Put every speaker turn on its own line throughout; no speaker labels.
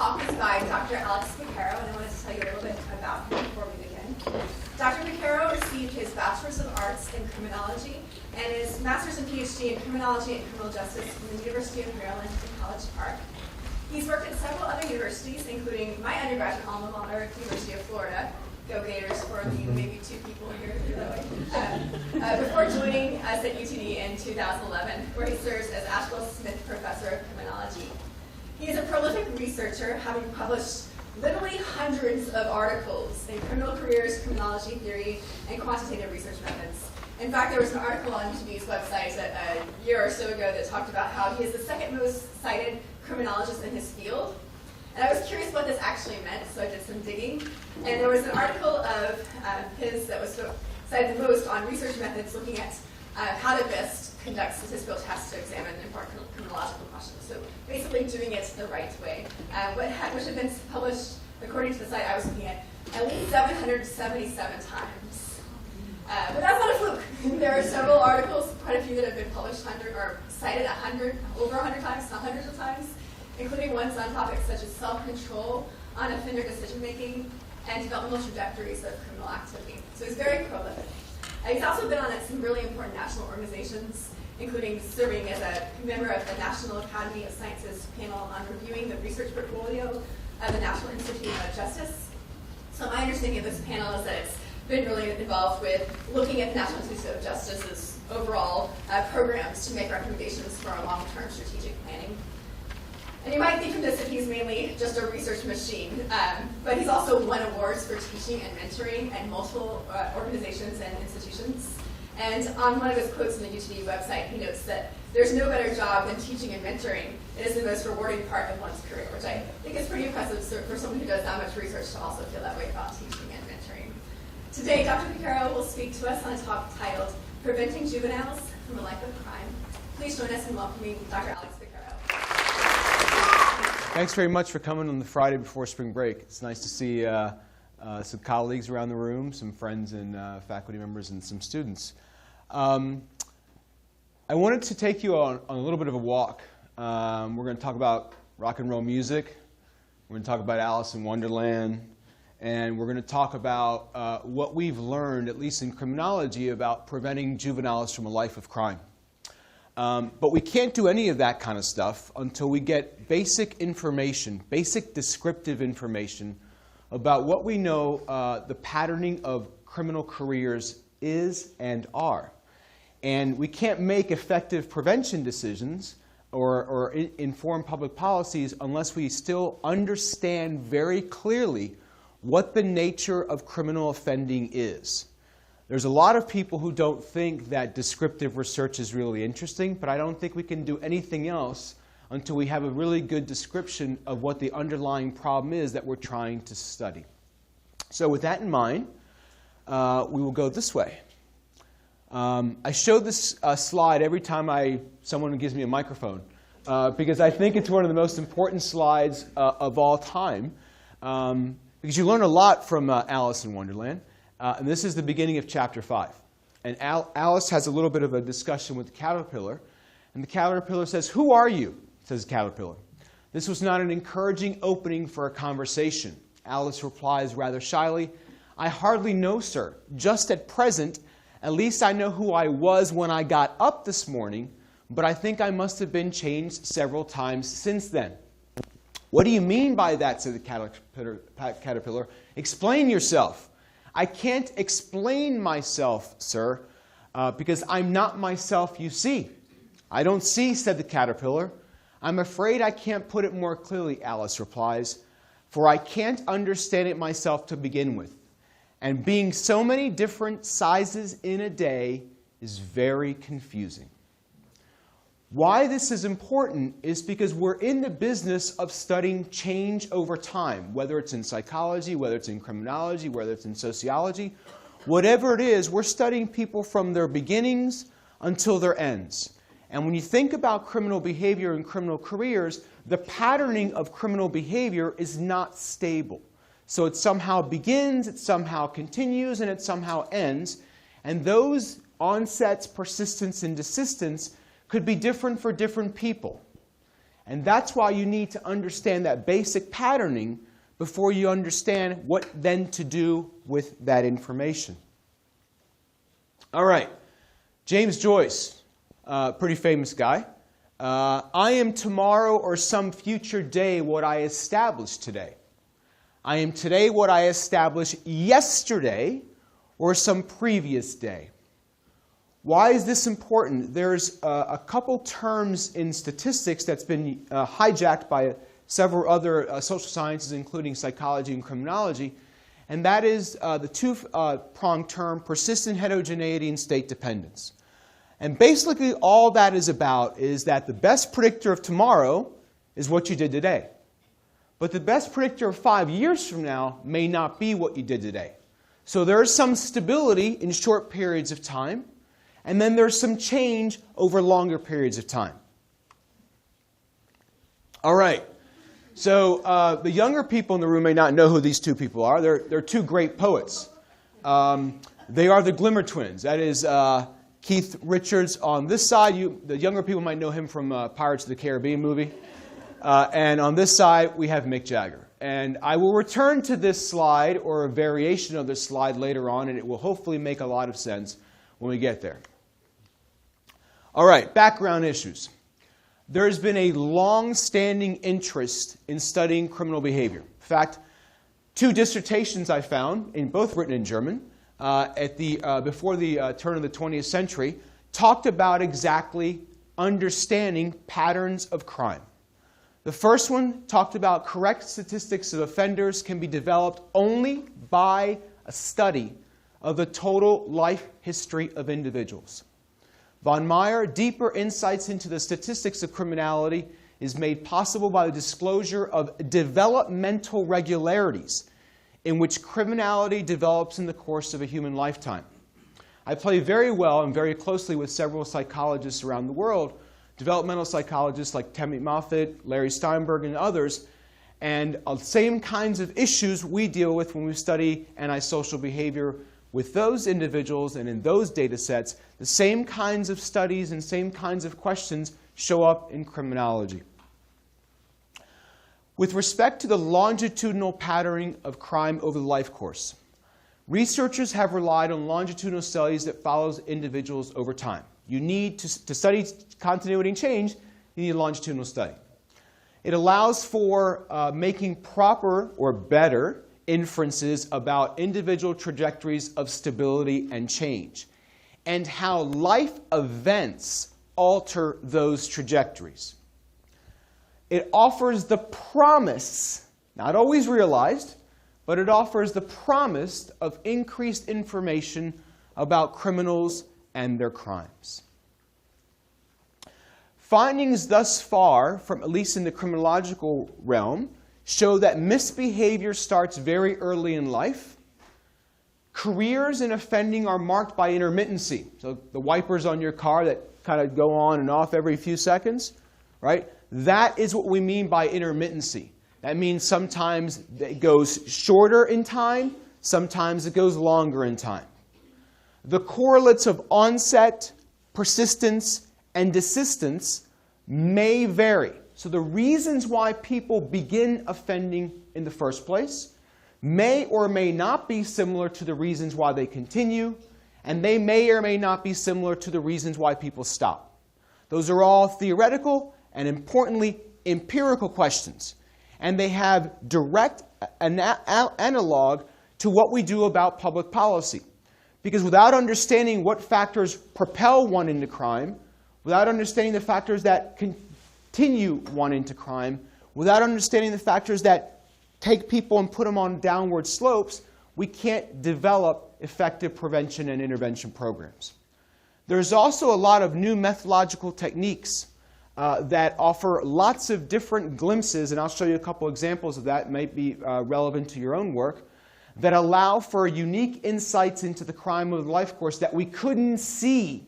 talk is by Dr. Alex Piquero, and I wanted to tell you a little bit about him before we begin. Dr. Piquero received his Bachelor's of Arts in Criminology and his Master's and PhD in Criminology and Criminal Justice from the University of Maryland in College Park. He's worked at several other universities, including my undergraduate alma mater, University of Florida. Go Gators for the maybe two people here who know it. Before joining us at UTD in 2011, where he serves as Ashwell Smith Professor of Criminology. He is a prolific researcher, having published literally hundreds of articles in criminal careers, criminology theory, and quantitative research methods. In fact, there was an article on UTD's website a year or so ago that talked about how he is the second most cited criminologist in his field. And I was curious what this actually meant, so I did some digging. And there was an article of his that was cited the most on research methods looking at how to best conduct statistical tests to examine important criminological questions. So basically doing it the right way, which had been published, according to the site I was looking at least 777 times. But that's not a fluke. There are several articles, quite a few that have been published or cited over 100 times, not hundreds of times, including ones on topics such as self-control, on offender decision-making, and developmental trajectories of criminal activity. So he's very prolific. He's also been on some really important national organizations, including serving as a member of the National Academy of Sciences panel on reviewing the research portfolio of the National Institute of Justice. So my understanding of this panel is that it's been really involved with looking at the National Institute of Justice's overall programs to make recommendations for our long-term strategic planning. And you might think of this if he's mainly just a research machine, but he's also won awards for teaching and mentoring at multiple organizations and institutions. And on one of his quotes on the UTD website, he notes that there's no better job than teaching and mentoring. It is the most rewarding part of one's career, which I think is pretty impressive for someone who does that much research to also feel that way about teaching and mentoring. Today, Dr. Piquero will speak to us on a talk titled Preventing Juveniles from a Life of Crime. Please join us in welcoming Dr. Alex Piquero.
Thanks very much for coming on the Friday before spring break. It's nice to see some colleagues around the room, some friends and faculty members, and some students. I wanted to take you on a little bit of a walk. We're going to talk about rock and roll music. We're going to talk about Alice in Wonderland. And we're going to talk about what we've learned, at least in criminology, about preventing juveniles from a life of crime. But we can't do any of that kind of stuff until we get basic information, basic descriptive information about what we know the patterning of criminal careers is and are. And we can't make effective prevention decisions or inform public policies unless we still understand very clearly what the nature of criminal offending is. There's a lot of people who don't think that descriptive research is really interesting, but I don't think we can do anything else until we have a really good description of what the underlying problem is that we're trying to study. So with that in mind, we will go this way. I show this slide every time someone gives me a microphone because I think it's one of the most important slides of all time because you learn a lot from Alice in Wonderland. And this is the beginning of Chapter 5. And Alice has a little bit of a discussion with the caterpillar. And the caterpillar says, "Who are you?" says the caterpillar. This was not an encouraging opening for a conversation. Alice replies rather shyly, "I hardly know, sir. Just at present, at least I know who I was when I got up this morning, but I think I must have been changed several times since then." "What do you mean by that?" said the caterpillar. "Explain yourself." "I can't explain myself, sir, because I'm not myself, you see." "I don't see," said the caterpillar. "I'm afraid I can't put it more clearly," Alice replies, "for I can't understand it myself to begin with. And being so many different sizes in a day is very confusing." Why this is important is because we're in the business of studying change over time, whether it's in psychology, whether it's in criminology, whether it's in sociology. Whatever it is, we're studying people from their beginnings until their ends. And when you think about criminal behavior and criminal careers, the patterning of criminal behavior is not stable. So it somehow begins, it somehow continues, and it somehow ends. And those onsets, persistence, and desistance could be different for different people. And that's why you need to understand that basic patterning before you understand what then to do with that information. All right, James Joyce, pretty famous guy. I am tomorrow or some future day what I established today. I am today what I established yesterday or some previous day. Why is this important? There's a couple terms in statistics that's been hijacked by several other social sciences, including psychology and criminology, and that is the two-pronged term persistent heterogeneity and state dependence. And basically all that is about is that the best predictor of tomorrow is what you did today. But the best predictor of 5 years from now may not be what you did today. So there is some stability in short periods of time, and then there's some change over longer periods of time. All right. So the younger people in the room may not know who these two people are. They're two great poets. They are the Glimmer Twins. That is Keith Richards on this side. The younger people might know him from Pirates of the Caribbean movie. And on this side, we have Mick Jagger. And I will return to this slide or a variation of this slide later on, and it will hopefully make a lot of sense when we get there. All right, background issues. There has been a long-standing interest in studying criminal behavior. In fact, 2 dissertations I found, both written in German, before the turn of the 20th century, talked about exactly understanding patterns of crime. The first one talked about correct statistics of offenders can be developed only by a study of the total life history of individuals. Von Meyer, deeper insights into the statistics of criminality is made possible by the disclosure of developmental regularities in which criminality develops in the course of a human lifetime. I play very well and very closely with several psychologists around the world, developmental psychologists like Tammy Moffat, Larry Steinberg, and others, and the same kinds of issues we deal with when we study antisocial behavior with those individuals and in those data sets. The same kinds of studies and same kinds of questions show up in criminology. With respect to the longitudinal patterning of crime over the life course, researchers have relied on longitudinal studies that follows individuals over time. You need to study continuity and change, you need a longitudinal study. It allows for making proper or better inferences about individual trajectories of stability and change, and how life events alter those trajectories. It offers the promise, not always realized, but it offers the promise of increased information about criminals and their crimes. Findings thus far, from at least in the criminological realm, show that misbehavior starts very early in life. Careers in offending are marked by intermittency. So the wipers on your car that kind of go on and off every few seconds, right? That is what we mean by intermittency. That means sometimes it goes shorter in time, sometimes it goes longer in time. The correlates of onset, persistence, and desistance may vary. So the reasons why people begin offending in the first place may or may not be similar to the reasons why they continue, and they may or may not be similar to the reasons why people stop. Those are all theoretical and, importantly, empirical questions, and they have direct analog to what we do about public policy. Because without understanding what factors propel one into crime, without understanding the factors that continue one into crime, without understanding the factors that take people and put them on downward slopes, we can't develop effective prevention and intervention programs. There's also a lot of new methodological techniques that offer lots of different glimpses, and I'll show you a couple examples of that, might be relevant to your own work, that allow for unique insights into the crime of the life course that we couldn't see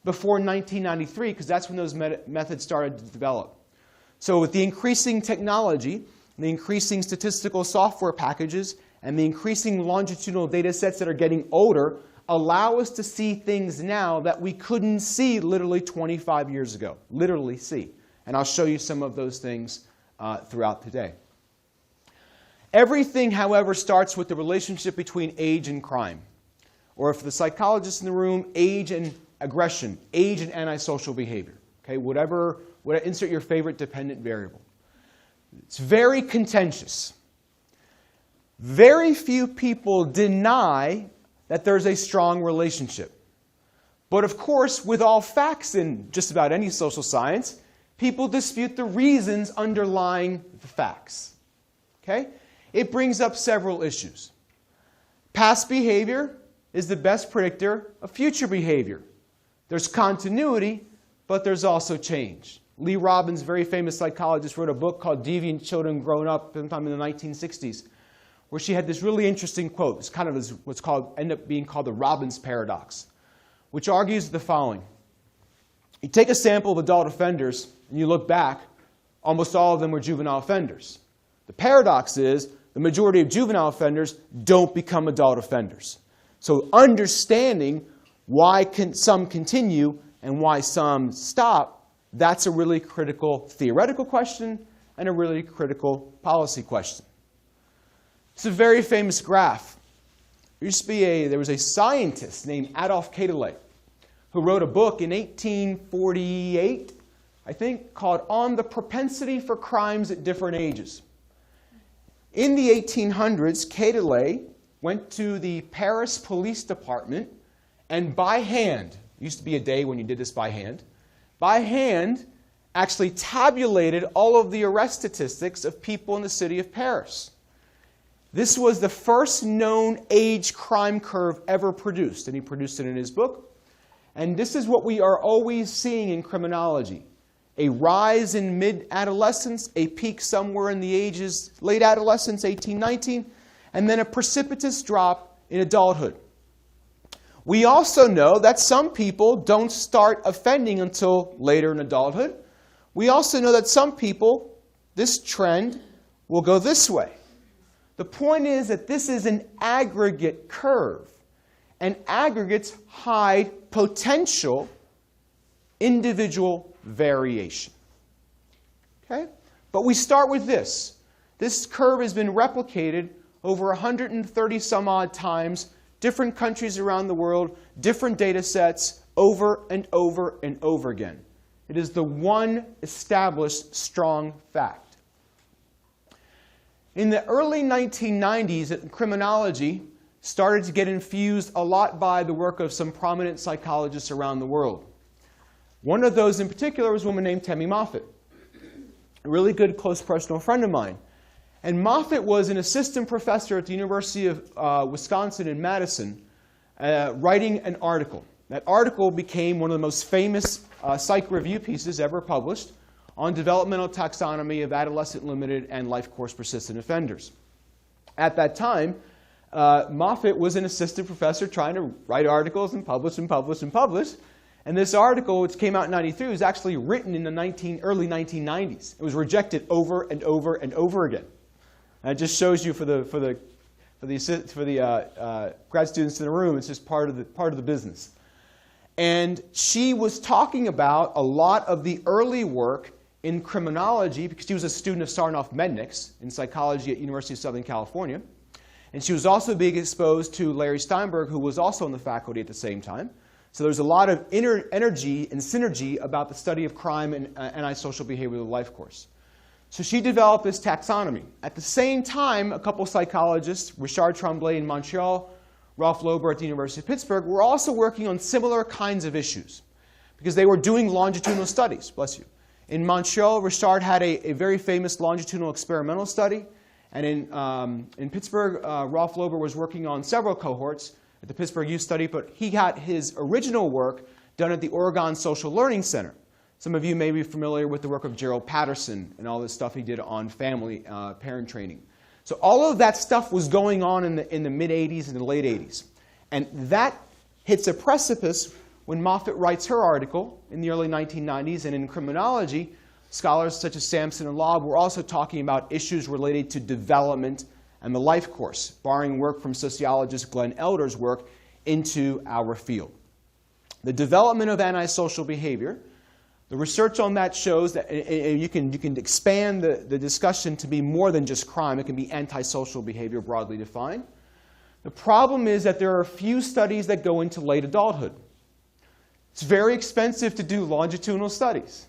before 1993, because that's when those methods started to develop. So with the increasing technology, the increasing statistical software packages, and the increasing longitudinal data sets that are getting older, allow us to see things now that we couldn't see literally 25 years ago. Literally see. And I'll show you some of those things throughout today. Everything, however, starts with the relationship between age and crime. Or for the psychologists in the room, age and aggression, age and antisocial behavior. Okay, whatever, insert your favorite dependent variable. It's very contentious. Very few people deny that there's a strong relationship. But of course, with all facts in just about any social science, people dispute the reasons underlying the facts. Okay? It brings up several issues. Past behavior is the best predictor of future behavior. There's continuity, but there's also change. Lee Robbins, very famous psychologist, wrote a book called Deviant Children Grown Up sometime in the 1960s, where she had this really interesting quote. It's kind of what's ended up being called the Robbins paradox, which argues the following. You take a sample of adult offenders, and you look back, almost all of them were juvenile offenders. The paradox is the majority of juvenile offenders don't become adult offenders. So understanding why some continue and why some stop, that's a really critical theoretical question and a really critical policy question. It's a very famous graph. There was a scientist named Adolf Quetelet who wrote a book in 1848, I think, called On the Propensity for Crimes at Different Ages. In the 1800s, Quetelet went to the Paris Police Department and by hand, it used to be a day when you did this by hand actually tabulated all of the arrest statistics of people in the city of Paris. This was the first known age crime curve ever produced, and he produced it in his book. And this is what we are always seeing in criminology. A rise in mid-adolescence, a peak somewhere in the ages, late adolescence, 18, 19, and then a precipitous drop in adulthood. We also know that some people don't start offending until later in adulthood. We also know that some people, this trend will go this way. The point is that this is an aggregate curve, and aggregates hide potential individual variation. Okay? But we start with this. This curve has been replicated over 130 some odd times, different countries around the world, different data sets, over and over and over again. It is the one established strong fact. In the early 1990s, criminology started to get infused a lot by the work of some prominent psychologists around the world. One of those in particular was a woman named Tammy Moffat, a really good close personal friend of mine. And Moffat was an assistant professor at the University of Wisconsin in Madison, writing an article. That article became one of the most famous psych review pieces ever published on developmental taxonomy of adolescent limited and life course persistent offenders. At that time, Moffat was an assistant professor trying to write articles and publish and publish and publish. And this article, which came out in 1993, was actually written in the early 1990s. It was rejected over and over and over again. And it just shows you for the grad students in the room, it's just part of the business. And she was talking about a lot of the early work in criminology, because she was a student of Sarnoff Mednick's in psychology at University of Southern California. And she was also being exposed to Larry Steinberg, who was also on the faculty at the same time. So there's a lot of energy and synergy about the study of crime and antisocial behavior of the life course. So she developed this taxonomy. At the same time, a couple psychologists, Richard Tremblay in Montreal, Ralph Lober at the University of Pittsburgh, were also working on similar kinds of issues because they were doing longitudinal studies. Bless you. In Montreal, Richard had a very famous longitudinal experimental study. And in Pittsburgh, Ralph Lober was working on several cohorts at the Pittsburgh Youth Study, but he got his original work done at the Oregon Social Learning Center. Some of you may be familiar with the work of Gerald Patterson and all this stuff he did on family parent training. So all of that stuff was going on in the mid-'80s and the late '80s. And that hits a precipice when Moffat writes her article in the early 1990s. And in criminology, scholars such as Sampson and Lobb were also talking about issues related to development and the life course, borrowing work from sociologist Glenn Elder's work into our field. The development of antisocial behavior The research on that shows that you can expand the discussion to be more than just crime. It can be antisocial behavior broadly defined. The problem is that there are a few studies that go into late adulthood. It's very expensive to do longitudinal studies.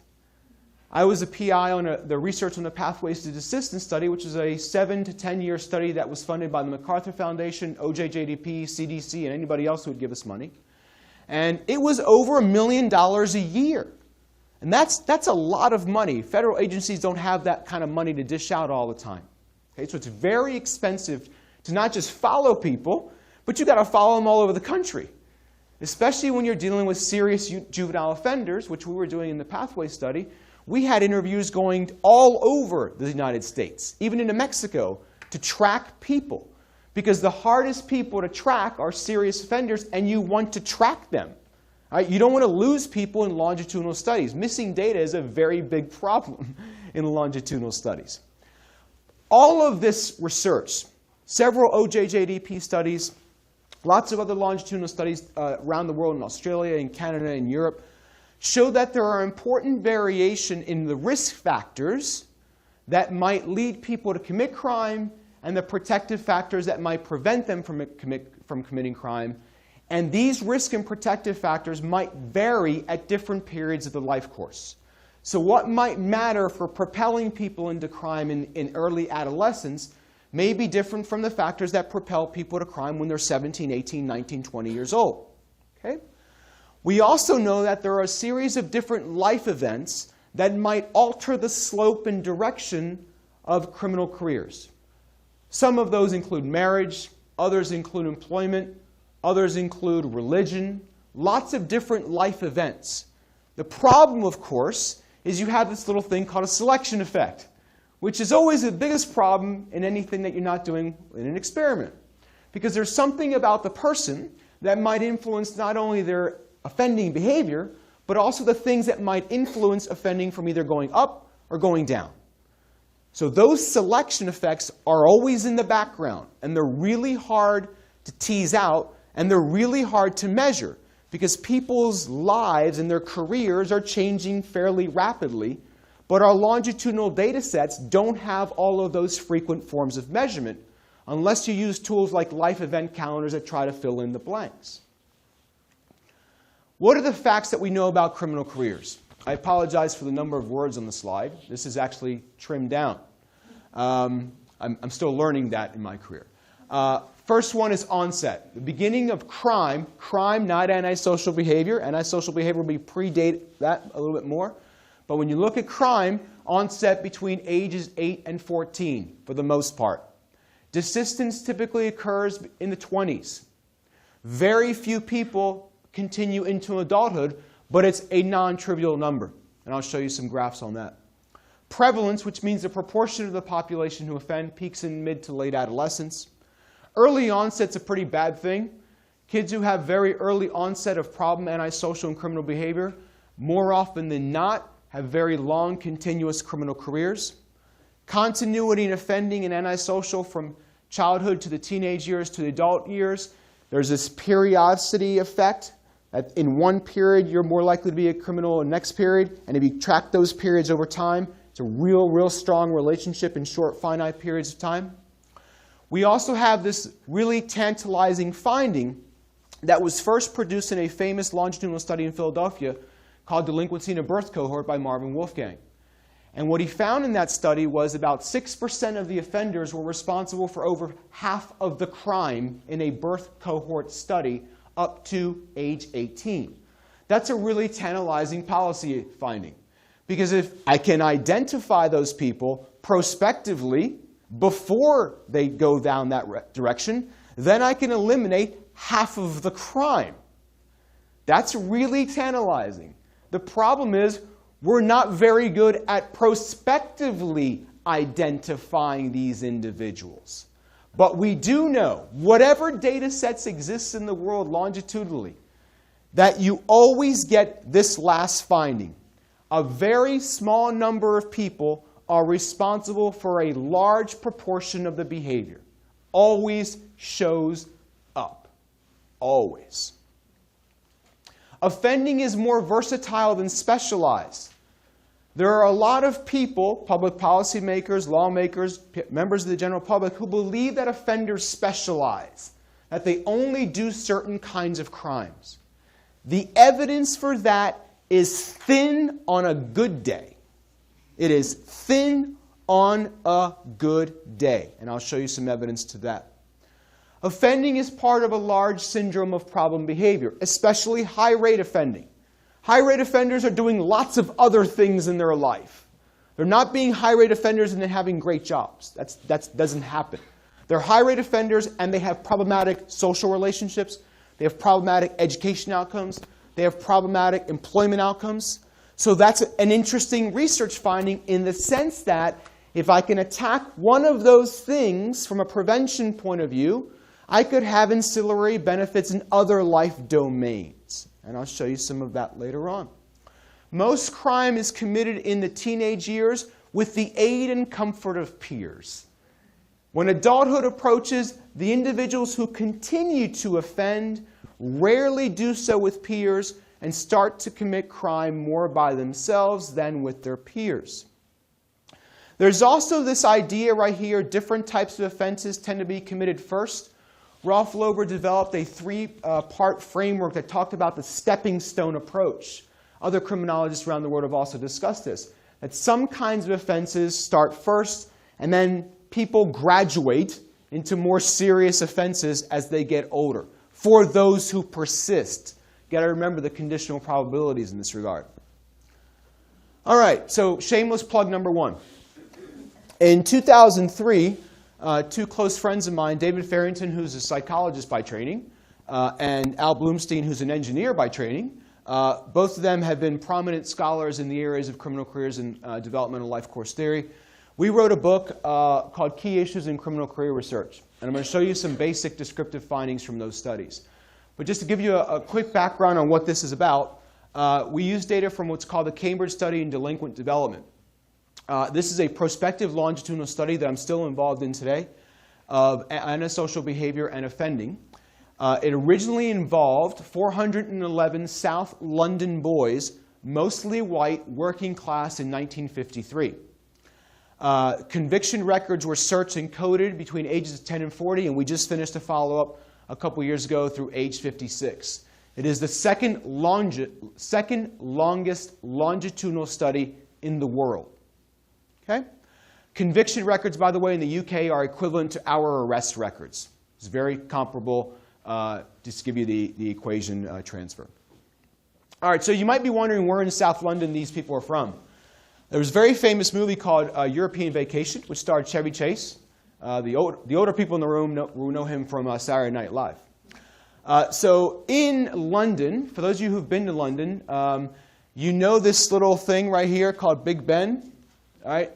I was a PI on the research on the Pathways to Desistance study, which is a 7 to 10-year study that was funded by the MacArthur Foundation, OJJDP, CDC, and anybody else who would give us money. And it was over $1 million a year. And that's a lot of money. Federal agencies don't have that kind of money to dish out all the time. Okay, so it's very expensive to not just follow people, but you've got to follow them all over the country. Especially when you're dealing with serious juvenile offenders, which we were doing in the Pathway study. We had interviews going all over the United States, even into Mexico, to track people. Because the hardest people to track are serious offenders, and you want to track them. Right? You don't want to lose people in longitudinal studies. Missing data is a very big problem in longitudinal studies. All of this research, several OJJDP studies, lots of other longitudinal studies around the world in Australia and Canada and Europe, show that there are important variation in the risk factors that might lead people to commit crime and the protective factors that might prevent them from committing crime. And these risk and protective factors might vary at different periods of the life course. So what might matter for propelling people into crime in early adolescence may be different from the factors that propel people to crime when they're 17, 18, 19, 20 years old. Okay? We also know that there are a series of different life events that might alter the slope and direction of criminal careers. Some of those include marriage, others include employment, others include religion, lots of different life events. The problem, of course, is you have this little thing called a selection effect, which is always the biggest problem in anything that you're not doing in an experiment. Because there's something about the person that might influence not only their offending behavior, but also the things that might influence offending from either going up or going down. So those selection effects are always in the background, and they're really hard to tease out, and they're really hard to measure, because people's lives and their careers are changing fairly rapidly, but our longitudinal data sets don't have all of those frequent forms of measurement unless you use tools like life event calendars that try to fill in the blanks. What are the facts that we know about criminal careers? I apologize for the number of words on the slide. This is actually trimmed down. I'm still learning that in my career. First one is onset. The beginning of crime, not antisocial behavior. Antisocial behavior will predate that a little bit more. But when you look at crime, onset between ages 8 and 14 for the most part. Desistance typically occurs in the 20s. Very few people continue into adulthood, but it's a non-trivial number. And I'll show you some graphs on that. Prevalence, which means the proportion of the population who offend, peaks in mid to late adolescence. Early onset's a pretty bad thing. Kids who have very early onset of problem antisocial and criminal behavior, more often than not, have very long, continuous criminal careers. Continuity in offending and antisocial from childhood to the teenage years to the adult years. There's this periodicity effect. That in one period, you're more likely to be a criminal in the next period. And if you track those periods over time, it's a real strong relationship in short, finite periods of time. We also have this really tantalizing finding that was first produced in a famous longitudinal study in Philadelphia called Delinquency in a Birth Cohort by Marvin Wolfgang. And what he found in that study was about 6% of the offenders were responsible for over half of the crime in a birth cohort study up to age 18. That's a really tantalizing policy finding. Because if I can identify those people prospectively before they go down that direction, then I can eliminate half of the crime. That's really tantalizing. The problem is we're not very good at prospectively identifying these individuals. But we do know, whatever data sets exist in the world longitudinally, that you always get this last finding. A very small number of people are responsible for a large proportion of the behavior. Always shows up. Always. Offending is more versatile than specialized. There are a lot of people, public policymakers, lawmakers, members of the general public, who believe that offenders specialize, that they only do certain kinds of crimes. The evidence for that is thin on a good day. It is thin on a good day. And I'll show you some evidence to that. Offending is part of a large syndrome of problem behavior, especially high-rate offending. High-rate offenders are doing lots of other things in their life. They're not being high-rate offenders and then having great jobs. That doesn't happen. They're high-rate offenders and they have problematic social relationships. They have problematic education outcomes. They have problematic employment outcomes. So that's an interesting research finding in the sense that if I can attack one of those things from a prevention point of view, I could have ancillary benefits in other life domains. And I'll show you some of that later on. Most crime is committed in the teenage years with the aid and comfort of peers. When adulthood approaches, the individuals who continue to offend rarely do so with peers and start to commit crime more by themselves than with their peers. There's also this idea right here, different types of offenses tend to be committed first. Rolf Lober developed a three-part framework that talked about the stepping stone approach. Other criminologists around the world have also discussed this, that some kinds of offenses start first and then people graduate into more serious offenses as they get older, for those who persist. You've got to remember the conditional probabilities in this regard. All right, so shameless plug number one. In 2003, two close friends of mine, David Farrington, who's a psychologist by training, and Al Bloomstein, who's an engineer by training, both of them have been prominent scholars in the areas of criminal careers and developmental life course theory. We wrote a book called Key Issues in Criminal Career Research, and I'm going to show you some basic descriptive findings from those studies. But just to give you a quick background on what this is about, we use data from what's called the Cambridge Study in Delinquent Development. This is a prospective longitudinal study that I'm still involved in today of antisocial behavior and offending. It originally involved 411 South London boys, mostly white, working class in 1953. Conviction records were searched and coded between ages of 10 and 40, and we just finished a follow-up a couple years ago through age 56. It is the second longest longitudinal study in the world. Okay? Conviction records, by the way, in the UK are equivalent to our arrest records. It's very comparable, just to give you the equation transfer. All right, so you might be wondering where in South London these people are from. There was a very famous movie called European Vacation, which starred Chevy Chase. The older people in the room know him from Saturday Night Live. So in London, for those of you who've been to London, you know this little thing right here called Big Ben. All right?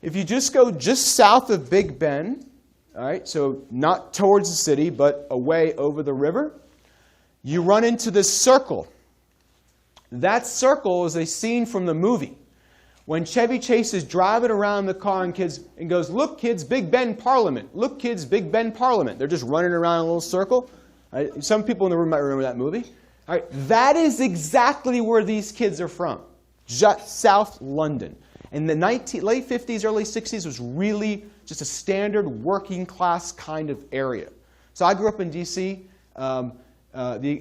If you just go just south of Big Ben, all right, so not towards the city, but away over the river, you run into this circle. That circle is a scene from the movie. When Chevy Chase is driving around the car and goes, "Look, kids, Big Ben Parliament. Look, kids, Big Ben Parliament." They're just running around in a little circle. Right? Some people in the room might remember that movie. All right, that is exactly where these kids are from, just South London. In the late 50s, early 60s was really just a standard working class kind of area. So I grew up in D.C. The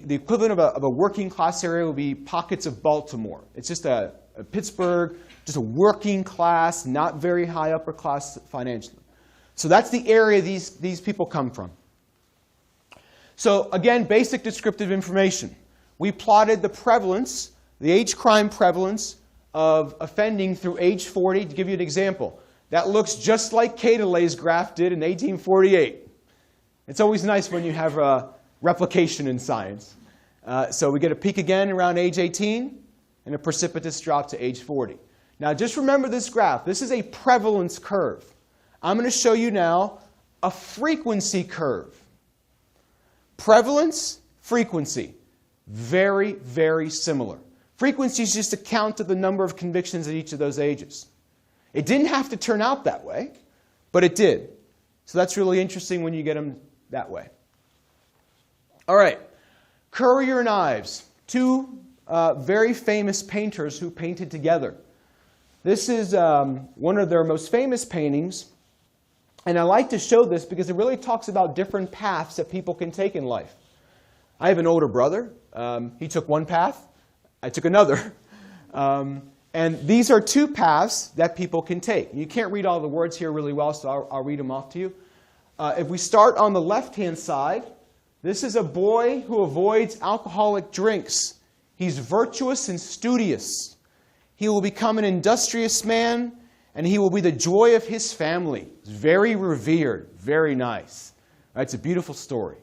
equivalent of a working class area would be pockets of Baltimore. It's just a Pittsburgh, just a working class, not very high upper class financially. So that's the area these people come from. So again, basic descriptive information. We plotted the prevalence, the age crime prevalence of offending through age 40. To give you an example, that looks just like Quetelet's graph did in 1848. It's always nice when you have a replication in science. So we get a peak again around age 18 and a precipitous drop to age 40. Now just remember this graph. This is a prevalence curve. I'm going to show you now a frequency curve. Prevalence, frequency, very, very similar. Frequency is just a count of the number of convictions at each of those ages. It didn't have to turn out that way, but it did. So that's really interesting when you get them that way. All right, courier knives. two very famous painters who painted together. This is one of their most famous paintings, and I like to show this because it really talks about different paths that people can take in life. I have an older brother. He took one path. I took another. And these are two paths that people can take. You can't read all the words here really well, so I'll read them off to you. If we start on the left-hand side, this is a boy who avoids alcoholic drinks. He's virtuous and studious. He will become an industrious man, and he will be the joy of his family. He's very revered, very nice. It's a beautiful story.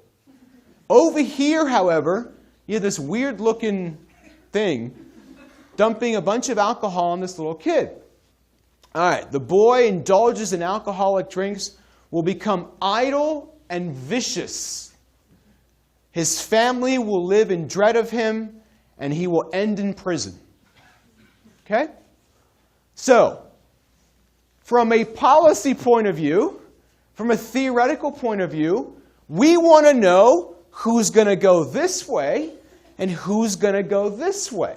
Over here, however, you have this weird-looking thing dumping a bunch of alcohol on this little kid. All right, the boy indulges in alcoholic drinks, will become idle and vicious. His family will live in dread of him, and he will end in prison. Okay? So, from a policy point of view, from a theoretical point of view, we want to know who's going to go this way and who's going to go this way.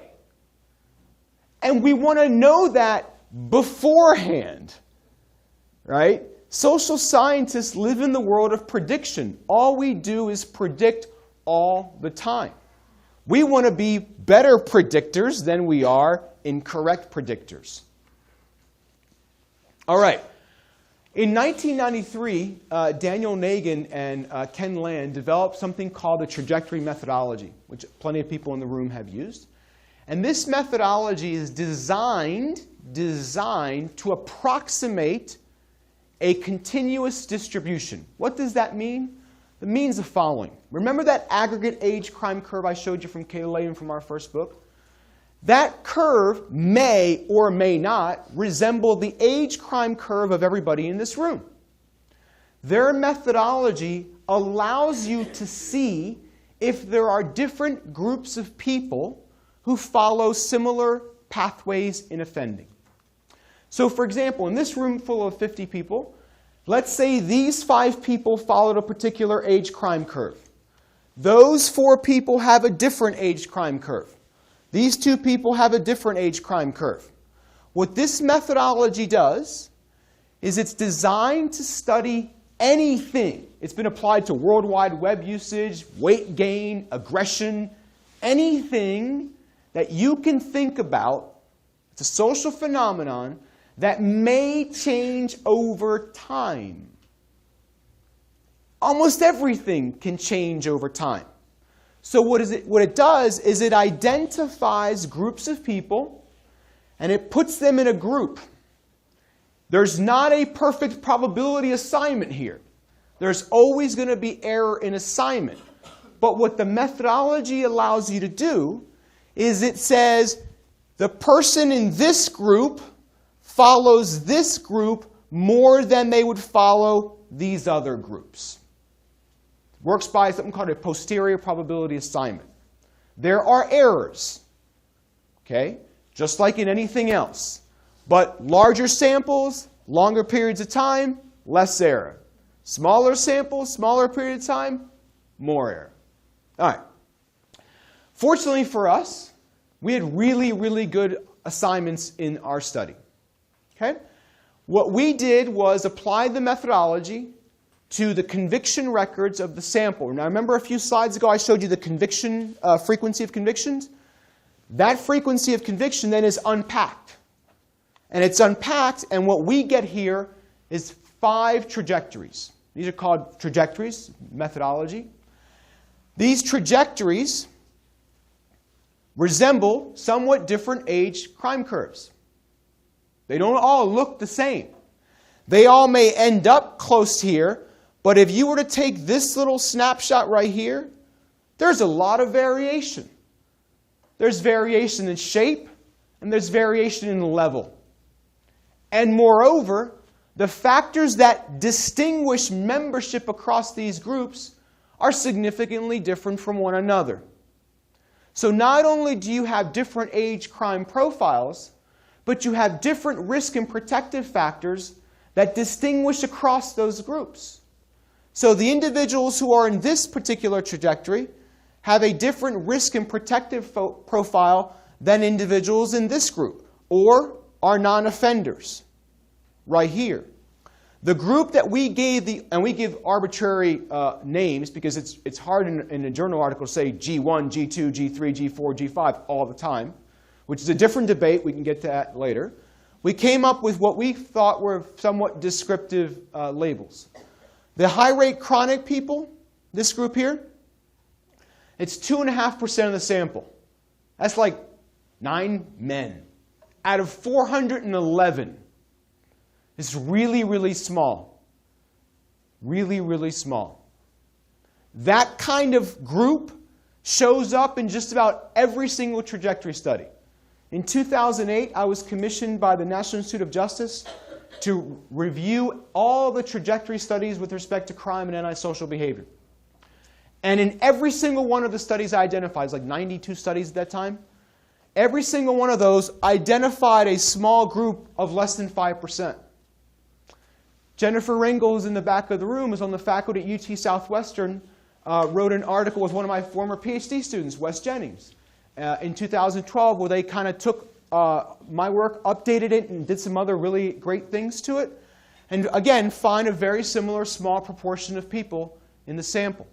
And we want to know that beforehand, right? Social scientists live in the world of prediction. All we do is predict all the time. We want to be better predictors than we are incorrect predictors. All right. In 1993, Daniel Nagin and Ken Land developed something called the trajectory methodology, which plenty of people in the room have used. And this methodology is designed to approximate a continuous distribution. What does that mean? It means the following. Remember that aggregate age crime curve I showed you from Kayla and from our first book? That curve may or may not resemble the age crime curve of everybody in this room. Their methodology allows you to see if there are different groups of people who follow similar pathways in offending. So, for example, in this room full of 50 people, let's say these 5 people followed a particular age crime curve. Those 4 people have a different age crime curve. These 2 people have a different age crime curve. What this methodology does is it's designed to study anything. It's been applied to World Wide Web usage, weight gain, aggression, anything that you can think about. It's a social phenomenon that may change over time. Almost everything can change over time. So what it does is it identifies groups of people and it puts them in a group. There's not a perfect probability assignment here. There's always going to be error in assignment. But what the methodology allows you to do is it says the person in this group follows this group more than they would follow these other groups. It works by something called a posterior probability assignment. There are errors, okay, just like in anything else. But larger samples, longer periods of time, less error. Smaller samples, smaller period of time, more error. All right. Fortunately for us, we had really, really good assignments in our study. Okay? What we did was apply the methodology to the conviction records of the sample. Now, remember a few slides ago I showed you the conviction frequency of convictions? That frequency of conviction then is unpacked. And it's unpacked, and what we get here is 5 trajectories. These are called trajectories, methodology. These trajectories resemble somewhat different age crime curves. They don't all look the same. They all may end up close here, but if you were to take this little snapshot right here, there's a lot of variation. There's variation in shape, and there's variation in level. And moreover, the factors that distinguish membership across these groups are significantly different from one another. So not only do you have different age crime profiles, but you have different risk and protective factors that distinguish across those groups. So the individuals who are in this particular trajectory have a different risk and protective profile than individuals in this group, or are non-offenders, right here. The group that we gave and we give arbitrary names because it's hard in a journal article to say G1, G2, G3, G4, G5 all the time, which is a different debate. We can get to that later. We came up with what we thought were somewhat descriptive labels. The high-rate chronic people, this group here, it's 2.5% of the sample. That's like 9 men out of 411. It's really, really small. Really, really small. That kind of group shows up in just about every single trajectory study. In 2008, I was commissioned by the National Institute of Justice to review all the trajectory studies with respect to crime and antisocial behavior. And in every single one of the studies I identified, it's like 92 studies at that time, every single one of those identified a small group of less than 5%. Jennifer Ringel, who's in the back of the room, is on the faculty at UT Southwestern, wrote an article with one of my former PhD students, Wes Jennings, in 2012, where they kind of took my work, updated it, and did some other really great things to it. And again, find a very similar small proportion of people in the sample.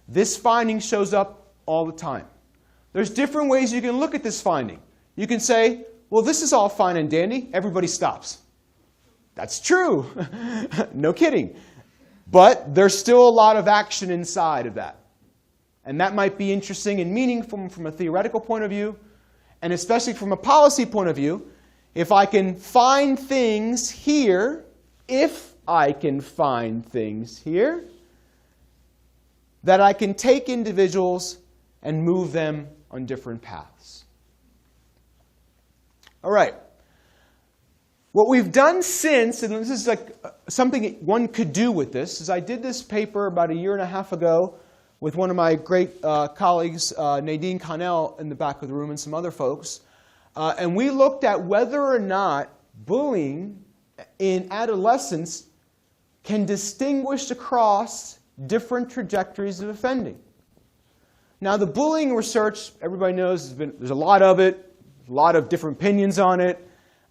This finding shows up all the time. There's different ways you can look at this finding. You can say, well, this is all fine and dandy. Everybody stops. That's true. No kidding. But there's still a lot of action inside of that. And that might be interesting and meaningful from a theoretical point of view, and especially from a policy point of view. If I can find things here, that I can take individuals and move them on different paths. All right. What we've done since, and this is like something one could do with this, is I did this paper about 1.5 years ago with one of my great colleagues, Nadine Connell, in the back of the room, and some other folks. And we looked at whether or not bullying in adolescence can distinguish across different trajectories of offending. Now, the bullying research, everybody knows, there's a lot of it, a lot of different opinions on it.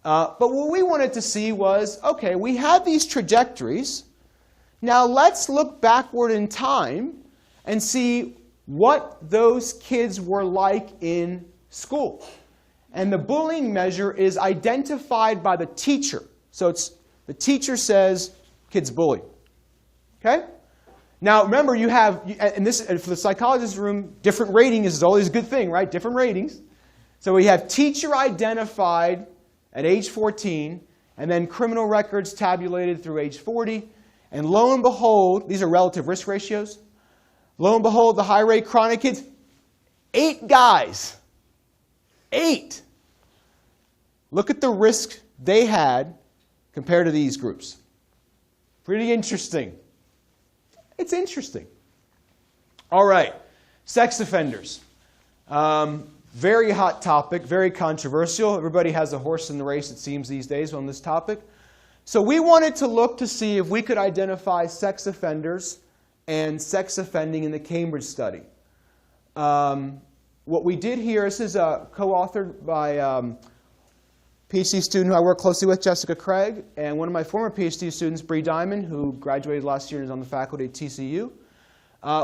But what we wanted to see was, okay, we have these trajectories. Now let's look backward in time and see what those kids were like in school. And the bullying measure is identified by the teacher. So it's the teacher says, kids bully. Okay? Now remember, you have, and this for the psychologist's room, different rating is always a good thing, right? Different ratings. So we have teacher identified at age 14, and then criminal records tabulated through age 40. And lo and behold, these are relative risk ratios. Lo and behold, the high-rate chronic kids, 8 guys. 8. Look at the risk they had compared to these groups. Pretty interesting. It's interesting. All right, sex offenders. Very hot topic, very controversial. Everybody has a horse in the race, it seems, these days on this topic. So we wanted to look to see if we could identify sex offenders and sex offending in the Cambridge study. What we did here, this is co-authored by PhD student who I work closely with, Jessica Craig, and one of my former PhD students, Bree Diamond, who graduated last year and is on the faculty at TCU.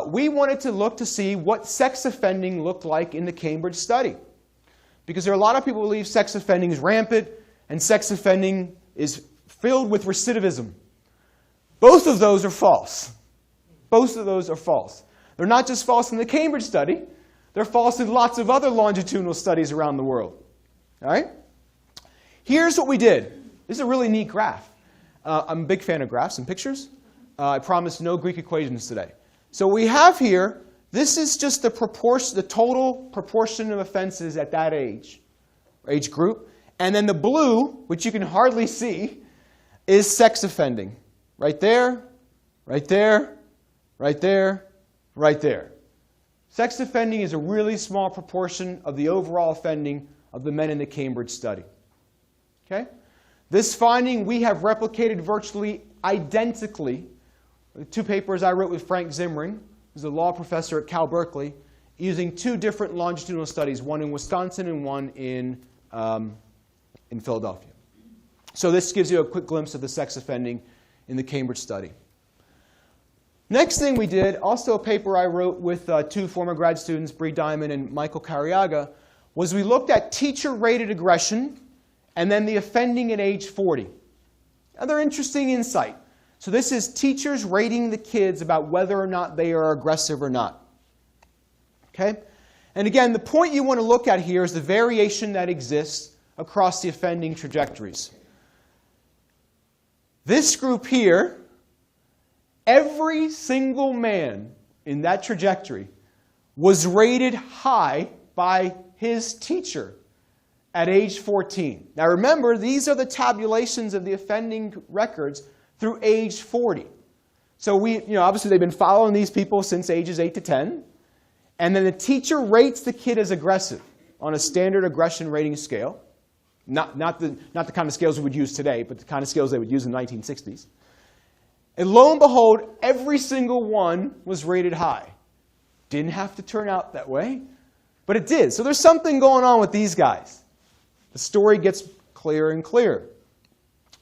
We wanted to look to see what sex offending looked like in the Cambridge study. Because there are a lot of people who believe sex offending is rampant and sex offending is filled with recidivism. Both of those are false. Both of those are false. They're not just false in the Cambridge study. They're false in lots of other longitudinal studies around the world. All right? Here's what we did. This is a really neat graph. I'm a big fan of graphs and pictures. I promise no Greek equations today. So what we have here, this is just the total proportion of offenses at that age group. And then the blue, which you can hardly see, is sex offending. Right there, right there, right there, right there. Sex offending is a really small proportion of the overall offending of the men in the Cambridge study. Okay? This finding we have replicated virtually identically. The 2 papers I wrote with Frank Zimring, who's a law professor at Cal Berkeley, using 2 different longitudinal studies, one in Wisconsin and one in Philadelphia. So this gives you a quick glimpse of the sex offending in the Cambridge study. Next thing we did, also a paper I wrote with 2 former grad students, Bree Diamond and Michael Cariaga, was we looked at teacher-rated aggression and then the offending at age 40. Another interesting insight. So this is teachers rating the kids about whether or not they are aggressive or not. Okay? And again, the point you want to look at here is the variation that exists across the offending trajectories. This group here, every single man in that trajectory was rated high by his teacher at age 14. Now remember, these are the tabulations of the offending records through age 40. So obviously they've been following these people since ages 8 to 10. And then the teacher rates the kid as aggressive on a standard aggression rating scale. Not the kind of scales we would use today, but the kind of scales they would use in the 1960s. And lo and behold, every single one was rated high. Didn't have to turn out that way, but it did. So there's something going on with these guys. The story gets clearer and clearer.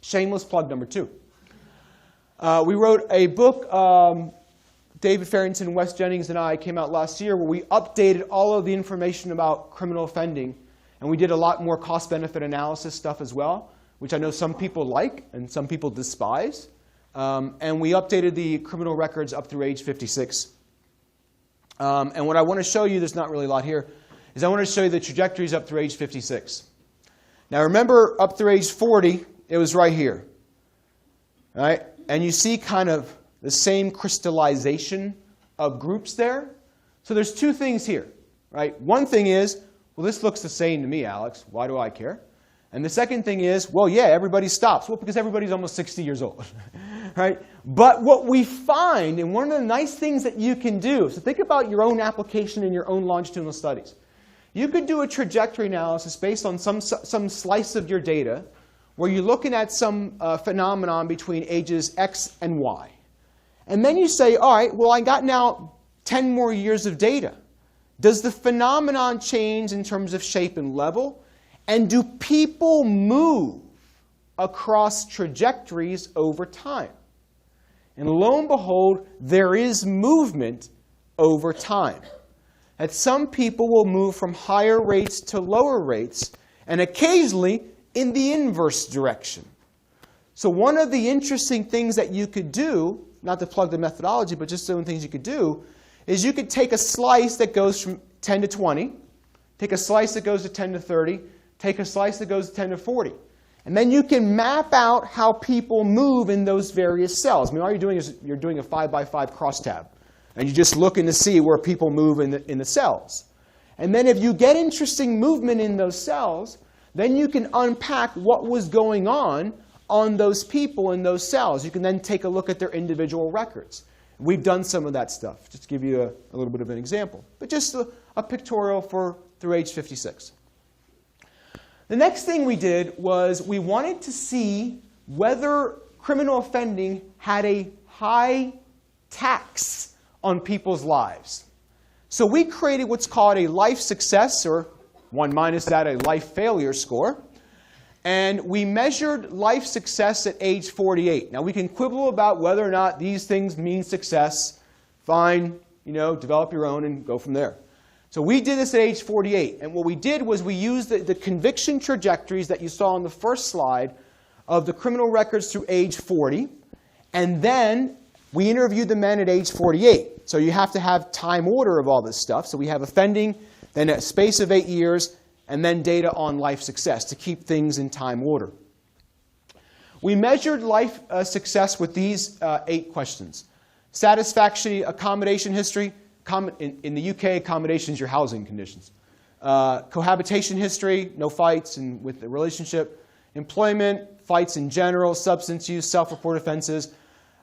Shameless plug number 2. We wrote a book, David Farrington, Wes Jennings, and I came out last year where we updated all of the information about criminal offending. And we did a lot more cost-benefit analysis stuff as well, which I know some people like and some people despise. And we updated the criminal records up through age 56. And what I want to show you, there's not really a lot here, is I want to show you the trajectories up through age 56. Now remember, up through age 40, it was right here. All right? And you see kind of the same crystallization of groups there. So there's 2 things here. Right? One thing is, well, this looks the same to me, Alex. Why do I care? And the second thing is, well, yeah, everybody stops. Well, because everybody's almost 60 years old. Right? But what we find, and one of the nice things that you can do, so think about your own application in your own longitudinal studies. You could do a trajectory analysis based on some slice of your data where you're looking at some phenomenon between ages X and Y. And then you say, all right, well, I got now 10 more years of data. Does the phenomenon change in terms of shape and level? And do people move across trajectories over time? And lo and behold, there is movement over time. That some people will move from higher rates to lower rates, and occasionally in the inverse direction. So one of the interesting things that you could do, not to plug the methodology, but just some things you could do, is you could take a slice that goes from 10 to 20, take a slice that goes to 10 to 30, take a slice that goes to 10 to 40. And then you can map out how people move in those various cells. I mean, all you're doing is you're doing a 5x5 crosstab. And you're just looking to see where people move in the cells. And then if you get interesting movement in those cells, then you can unpack what was going on those people in those cells. You can then take a look at their individual records. We've done some of that stuff, just to give you a little bit of an example. But just a pictorial through age 56. The next thing we did was we wanted to see whether criminal offending had a high tax on people's lives. So we created what's called a life success, or one minus that, a life failure score. And we measured life success at age 48. Now we can quibble about whether or not these things mean success. Fine, develop your own and go from there. So we did this at age 48. And what we did was we used the conviction trajectories that you saw on the first slide of the criminal records through age 40. And then we interviewed the men at age 48. So you have to have time order of all this stuff. So we have offending, then a space of 8 years, and then data on life success to keep things in time order. We measured life success with these 8 questions. Satisfaction, accommodation history. In the UK, accommodation is your housing conditions. Cohabitation history, no fights and with the relationship. Employment, fights in general, substance use, self-report offenses.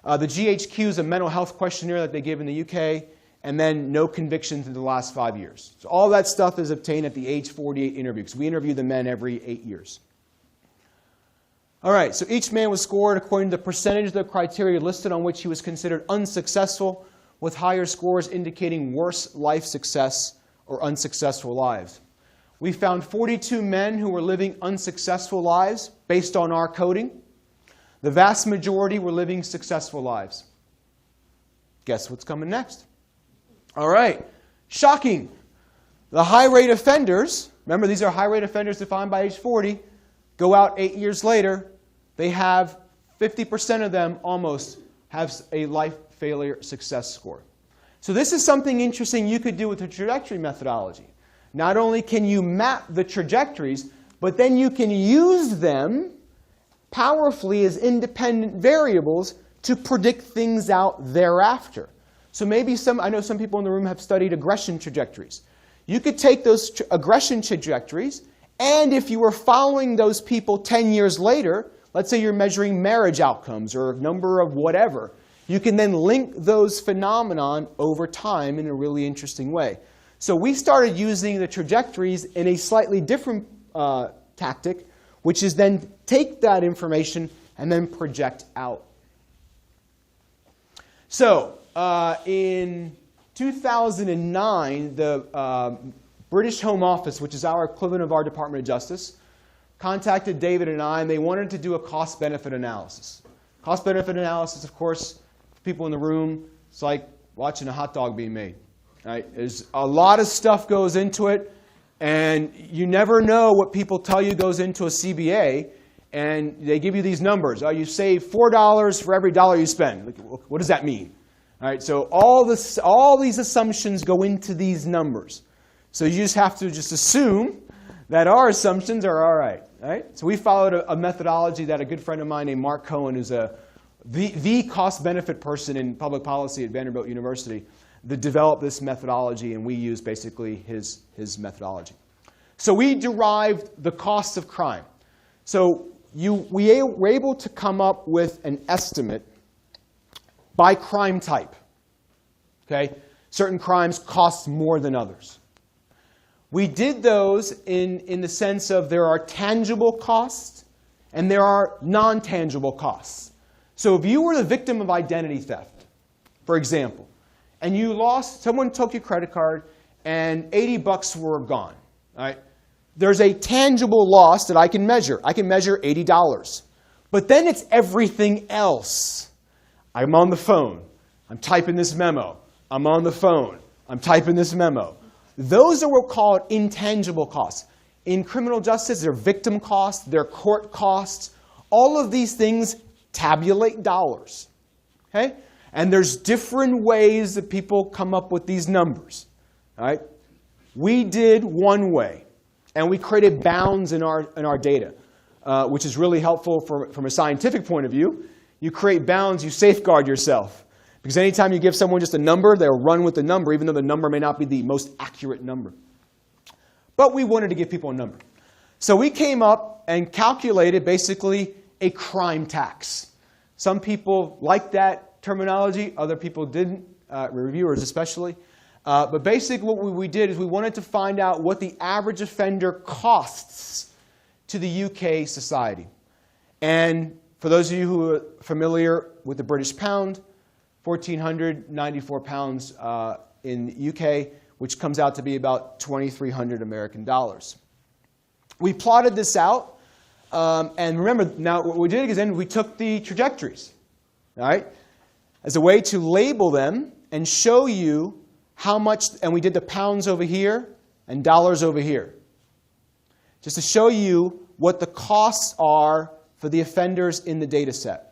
The GHQ is a mental health questionnaire that they give in the UK. And then no convictions in the last 5 years. So all that stuff is obtained at the age 48 interview, because we interview the men every 8 years. All right, so each man was scored according to the percentage of the criteria listed on which he was considered unsuccessful with higher scores indicating worse life success or unsuccessful lives. We found 42 men who were living unsuccessful lives based on our coding. The vast majority were living successful lives. Guess what's coming next? All right. Shocking. The high-rate offenders, remember these are high-rate offenders defined by age 40, go out 8 years later, they have 50% of them almost have a life failure success score. So this is something interesting you could do with the trajectory methodology. Not only can you map the trajectories, but then you can use them powerfully as independent variables to predict things out thereafter. So maybe I know some people in the room have studied aggression trajectories. You could take those aggression trajectories, and if you were following those people 10 years later, let's say you're measuring marriage outcomes or number of whatever, you can then link those phenomenon over time in a really interesting way. So we started using the trajectories in a slightly different tactic, which is then take that information and then project out. So in 2009, the British Home Office, which is our equivalent of our Department of Justice, contacted David and I, and they wanted to do a cost-benefit analysis. Cost-benefit analysis, of course, for people in the room, it's like watching a hot dog being made. Right? There's a lot of stuff goes into it, and you never know what people tell you goes into a CBA, and they give you these numbers. You save $4 for every dollar you spend. What does that mean? All right, so all these assumptions go into these numbers. So you just have to just assume that our assumptions are all right. Right? So we followed a methodology that a good friend of mine named Mark Cohen, who's the cost-benefit person in public policy at Vanderbilt University, that developed this methodology, and we use basically his methodology. So we derived the cost of crime. So we were able to come up with an estimate by crime type. Okay? Certain crimes cost more than others. We did those in the sense of there are tangible costs and there are non-tangible costs. So if you were the victim of identity theft, for example, and someone took your credit card and $80 were gone, right? There's a tangible loss that I can measure. I can measure $80. But then it's everything else. I'm on the phone. I'm typing this memo. I'm on the phone. I'm typing this memo. Those are what we call intangible costs. In criminal justice, they're victim costs, they're court costs. All of these things tabulate dollars. Okay? And there's different ways that people come up with these numbers. All right? We did one way, and we created bounds in our data, which is really helpful from a scientific point of view. You create bounds, you safeguard yourself. Because anytime you give someone just a number, they'll run with the number, even though the number may not be the most accurate number. But we wanted to give people a number. So we came up and calculated basically a crime tax. Some people liked that terminology, other people didn't, reviewers especially. But basically what we did is we wanted to find out what the average offender costs to the UK society. And for those of you who are familiar with the British pound, 1,494 pounds in the UK, which comes out to be about 2,300 American dollars. We plotted this out, and remember, now what we did is then we took the trajectories, all right, as a way to label them and show you how much, and we did the pounds over here and dollars over here, just to show you what the costs are for the offenders in the data set.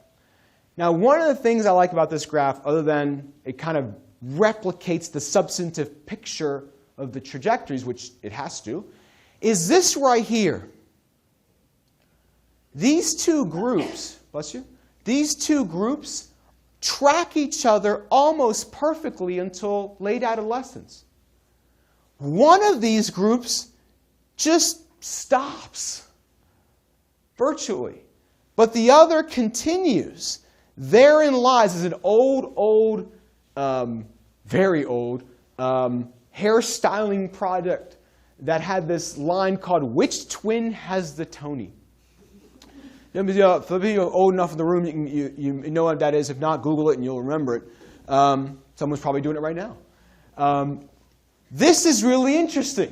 Now, one of the things I like about this graph, other than it kind of replicates the substantive picture of the trajectories, which it has to, is this right here. These two groups, bless you, these two groups track each other almost perfectly until late adolescence. One of these groups just stops, virtually, but the other continues. Therein lies is an old, very old hairstyling product that had this line called, "Which twin has the Tony?" For those of you old enough in the room, you know what that is. If not, Google it and you'll remember it. Someone's probably doing it right now. This is really interesting.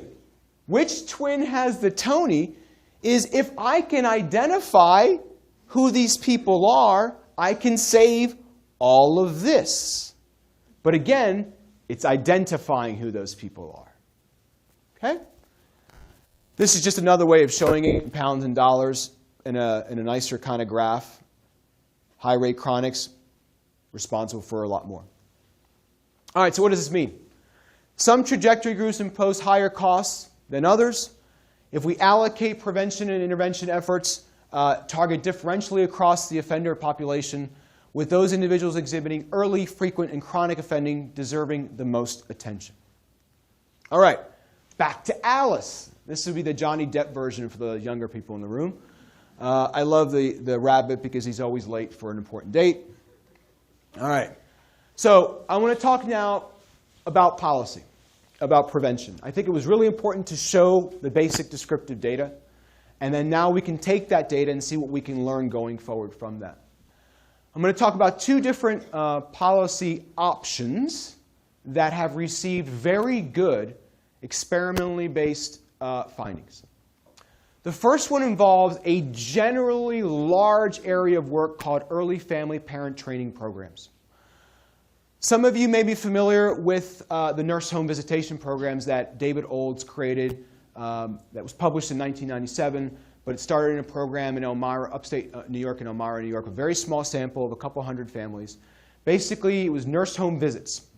Which twin has the Tony is if I can identify who these people are, I can save all of this. But again, it's identifying who those people are. Okay? This is just another way of showing it in pounds and dollars in a nicer kind of graph. High rate chronics, responsible for a lot more. All right, so what does this mean? Some trajectory groups impose higher costs than others. If we allocate prevention and intervention efforts, target differentially across the offender population, with those individuals exhibiting early, frequent, and chronic offending deserving the most attention. All right, back to Alice. This would be the Johnny Depp version for the younger people in the room. I love the rabbit because he's always late for an important date. All right, so I want to talk now about policy, about prevention. I think it was really important to show the basic descriptive data, and then now we can take that data and see what we can learn going forward from that. I'm going to talk about two different policy options that have received very good experimentally based findings. The first one involves a generally large area of work called early family parent training programs. Some of you may be familiar with the nurse home visitation programs that David Olds created that was published in 1997, but it started in a program in Elmira, upstate New York, in Elmira, New York, a very small sample of a couple hundred families. Basically, it was nurse home visits.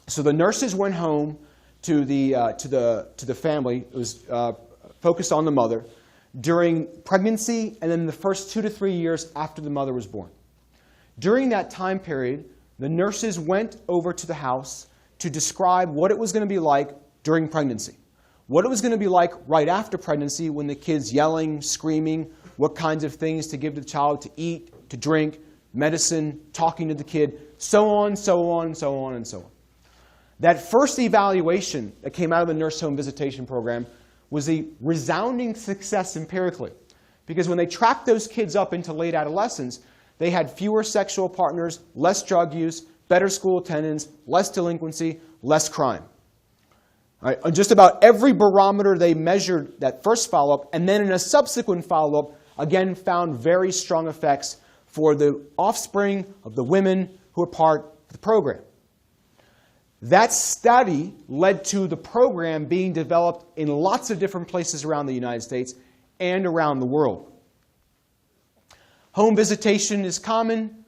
So the nurses went home to the family. It was focused on the mother during pregnancy and then the first 2 to 3 years after the mother was born. During that time period, the nurses went over to the house to describe what it was going to be like during pregnancy, what it was going to be like right after pregnancy when the kid's yelling, screaming, what kinds of things to give the child to eat, to drink, medicine, talking to the kid, so on, so on, so on, and so on. That first evaluation that came out of the nurse home visitation program was a resounding success empirically, because when they tracked those kids up into late adolescence, they had fewer sexual partners, less drug use, better school attendance, less delinquency, less crime. All right, on just about every barometer they measured that first follow-up, and then in a subsequent follow-up, again found very strong effects for the offspring of the women who are part of the program. That study led to the program being developed in lots of different places around the United States and around the world. Home visitation is common.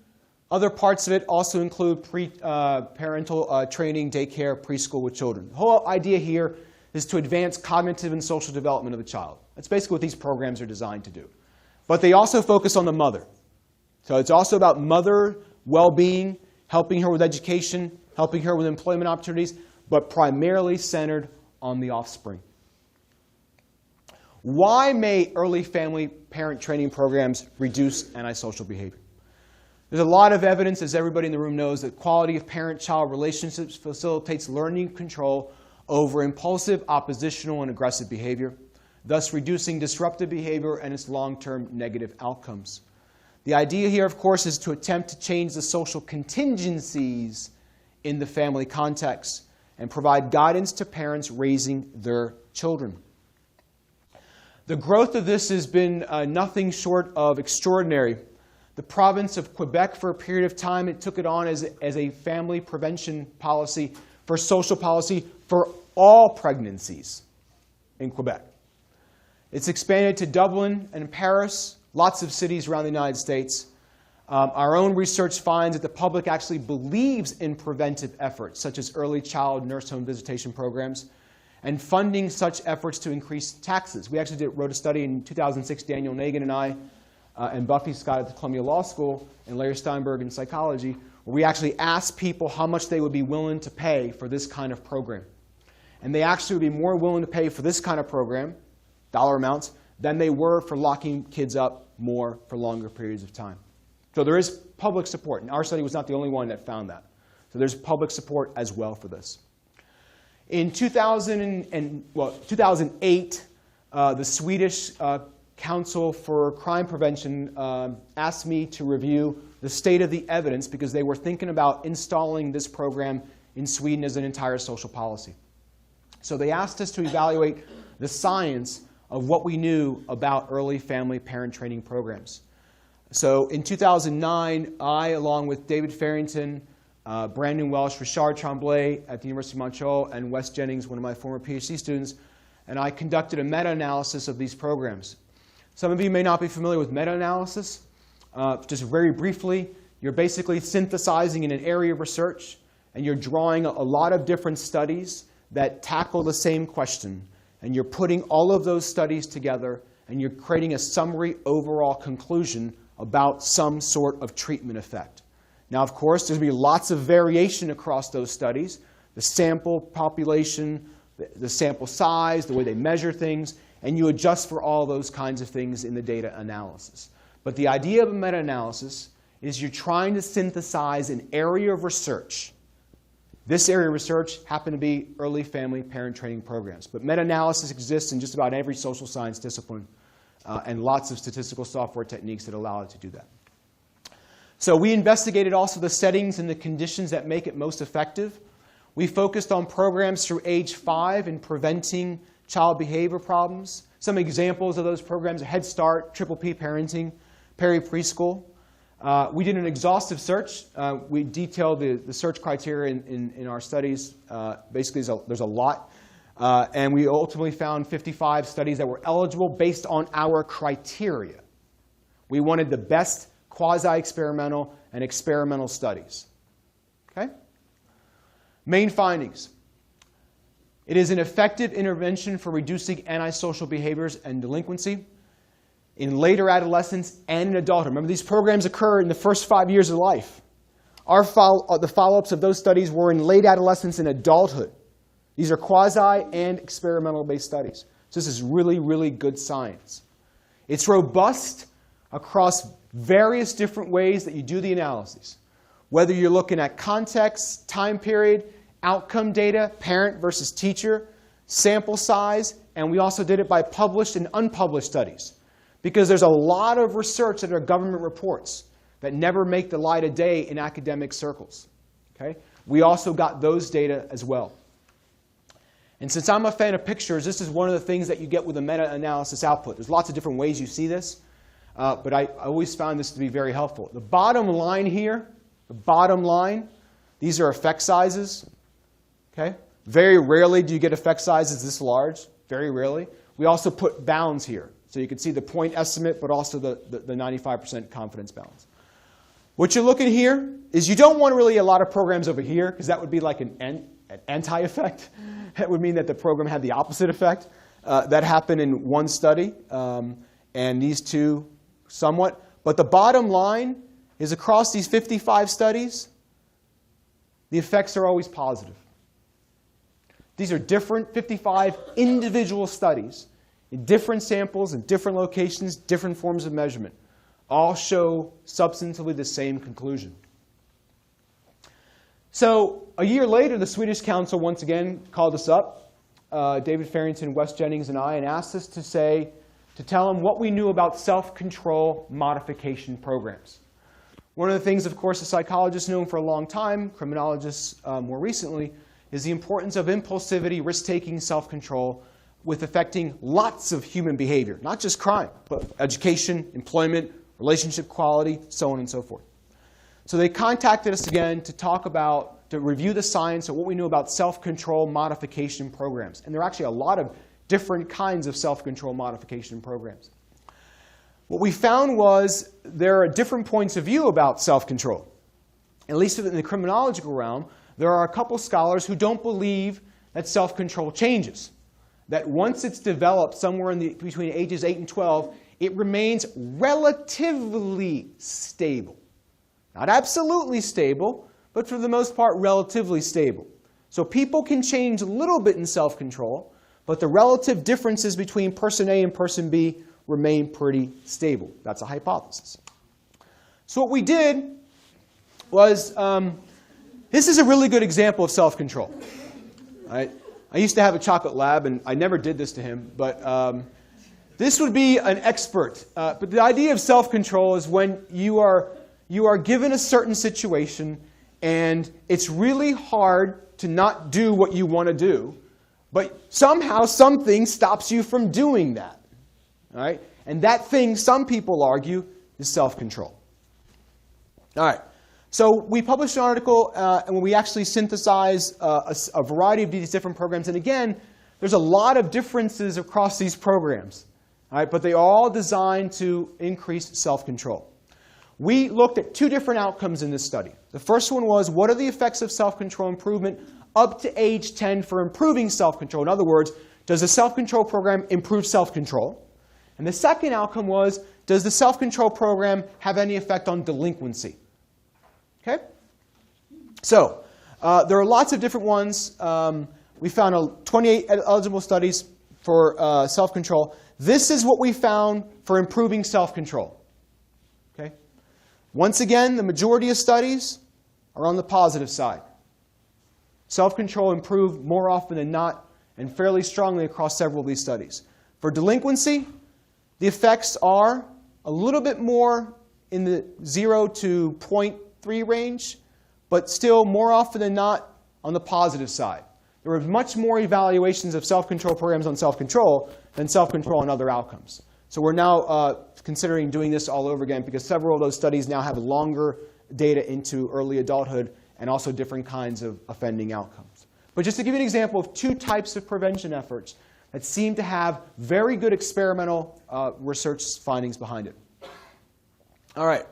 Other parts of it also include parental training, daycare, preschool with children. The whole idea here is to advance cognitive and social development of the child. That's basically what these programs are designed to do. But they also focus on the mother. So it's also about mother well-being, helping her with education, helping her with employment opportunities, but primarily centered on the offspring. Why may early family parent training programs reduce antisocial behavior? There's a lot of evidence, as everybody in the room knows, that quality of parent-child relationships facilitates learning control over impulsive, oppositional, and aggressive behavior, thus reducing disruptive behavior and its long-term negative outcomes. The idea here, of course, is to attempt to change the social contingencies in the family context and provide guidance to parents raising their children. The growth of this has been nothing short of extraordinary. The province of Quebec, for a period of time, it took it on as a family prevention policy for social policy for all pregnancies in Quebec. It's expanded to Dublin and Paris, lots of cities around the United States. Our own research finds that the public actually believes in preventive efforts, such as early child nurse home visitation programs, and funding such efforts to increase taxes. We actually wrote a study in 2006, Daniel Nagin and I, and Buffy Scott at the Columbia Law School, and Larry Steinberg in psychology, where we actually asked people how much they would be willing to pay for this kind of program. And they actually would be more willing to pay for this kind of program, dollar amounts, than they were for locking kids up more for longer periods of time. So there is public support, and our study was not the only one that found that. So there's public support as well for this. In 2008, the Swedish Council for Crime Prevention asked me to review the state of the evidence because they were thinking about installing this program in Sweden as an entire social policy. So they asked us to evaluate the science of what we knew about early family parent training programs. So in 2009, I, along with David Farrington, Brandon Welsh, Richard Tremblay at the University of Montreal, and Wes Jennings, one of my former PhD students, and I conducted a meta-analysis of these programs. Some of you may not be familiar with meta-analysis. Just very briefly, you're basically synthesizing in an area of research, and you're drawing a lot of different studies that tackle the same question, and you're putting all of those studies together, and you're creating a summary overall conclusion about some sort of treatment effect. Now, of course, there's going to be lots of variation across those studies. The sample population, the sample size, the way they measure things, and you adjust for all those kinds of things in the data analysis. But the idea of a meta-analysis is you're trying to synthesize an area of research. This area of research happened to be early family parent training programs. But meta-analysis exists in just about every social science discipline, and lots of statistical software techniques that allow it to do that. So we investigated also the settings and the conditions that make it most effective. We focused on programs through age 5 in preventing child behavior problems. Some examples of those programs are Head Start, Triple P Parenting, Preschool. We did an exhaustive search. We detailed the search criteria in our studies. Basically, there's a lot. And we ultimately found 55 studies that were eligible based on our criteria. We wanted the best quasi-experimental and experimental studies. Okay? Main findings. It is an effective intervention for reducing antisocial behaviors and delinquency in later adolescence and in adulthood. Remember, these programs occur in the first 5 years of life. The follow-ups of those studies were in late adolescence and adulthood. These are quasi- and experimental-based studies. So this is really, really good science. It's robust across various different ways that you do the analyses. Whether you're looking at context, time period, outcome data, parent versus teacher, sample size, and we also did it by published and unpublished studies. Because there's a lot of research that are government reports that never make the light of day in academic circles. Okay? We also got those data as well. And since I'm a fan of pictures, this is one of the things that you get with a meta-analysis output. There's lots of different ways you see this, but I always found this to be very helpful. The bottom line here, these are effect sizes. Okay? Very rarely do you get effect sizes this large, very rarely. We also put bounds here. So you can see the point estimate, but also the 95% confidence bounds. What you're looking here is you don't want really a lot of programs over here, because that would be like an anti-effect. That would mean that the program had the opposite effect. That happened in one study, and these two somewhat. But the bottom line is across these 55 studies, the effects are always positive. These are different 55 individual studies in different samples, in different locations, different forms of measurement. All show substantively the same conclusion. So a year later, the Swedish Council once again called us up, David Farrington, Wes Jennings, and I, and asked us to tell them what we knew about self-control modification programs. One of the things, of course, the psychologists knew for a long time, criminologists more recently, is the importance of impulsivity, risk-taking, self-control with affecting lots of human behavior, not just crime, but education, employment, relationship quality, so on and so forth. So they contacted us again to review the science of what we knew about self-control modification programs. And there are actually a lot of different kinds of self-control modification programs. What we found was there are different points of view about self-control. At least in the criminological realm, there are a couple scholars who don't believe that self-control changes. That once it's developed somewhere between ages 8 and 12, it remains relatively stable. Not absolutely stable, but for the most part, relatively stable. So people can change a little bit in self-control, but the relative differences between person A and person B remain pretty stable. That's a hypothesis. So what we did was, this is a really good example of self-control. Right? I used to have a chocolate lab, and I never did this to him, but this would be an expert. But the idea of self-control is when you are you are given a certain situation, and it's really hard to not do what you want to do, but somehow something stops you from doing that. All right? And that thing, some people argue, is self-control. All right. So we published an article, and we actually synthesized a variety of these different programs. And again, there's a lot of differences across these programs, all right? But they are all designed to increase self-control. We looked at two different outcomes in this study. The first one was, what are the effects of self-control improvement up to age 10 for improving self-control? In other words, does the self-control program improve self-control? And the second outcome was, does the self-control program have any effect on delinquency? Okay? So there are lots of different ones. We found 28 eligible studies for self-control. This is what we found for improving self-control. Okay? Once again, the majority of studies are on the positive side. Self-control improved more often than not and fairly strongly across several of these studies. For delinquency, the effects are a little bit more in the 0 to 0.3 range, but still more often than not on the positive side. There were much more evaluations of self-control programs on self-control than self-control on other outcomes. So we're now considering doing this all over again because several of those studies now have longer data into early adulthood and also different kinds of offending outcomes. But just to give you an example of two types of prevention efforts that seem to have very good experimental research findings behind it. All right.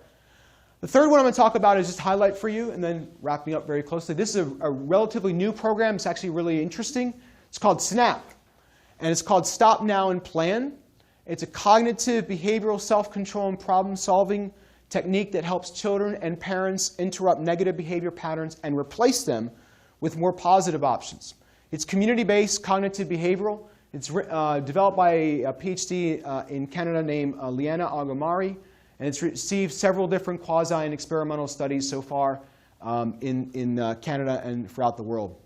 The third one I'm going to talk about is just highlight for you and then wrapping up very closely. This is a relatively new program. It's actually really interesting. It's called SNAP, and it's called Stop Now and Plan. It's a cognitive behavioral self-control and problem-solving technique that helps children and parents interrupt negative behavior patterns and replace them with more positive options. It's community-based cognitive behavioral. It's developed by a PhD in Canada named Liana Agomari. And it's received several different quasi and experimental studies so far in Canada and throughout the world.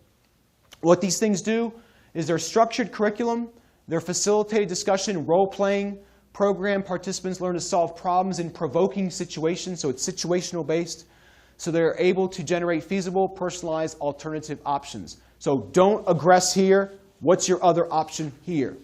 What these things do is they're structured curriculum, they're facilitated discussion, role-playing program. Participants learn to solve problems in provoking situations, so it's situational based. So they're able to generate feasible, personalized alternative options. So don't aggress here. What's your other option here?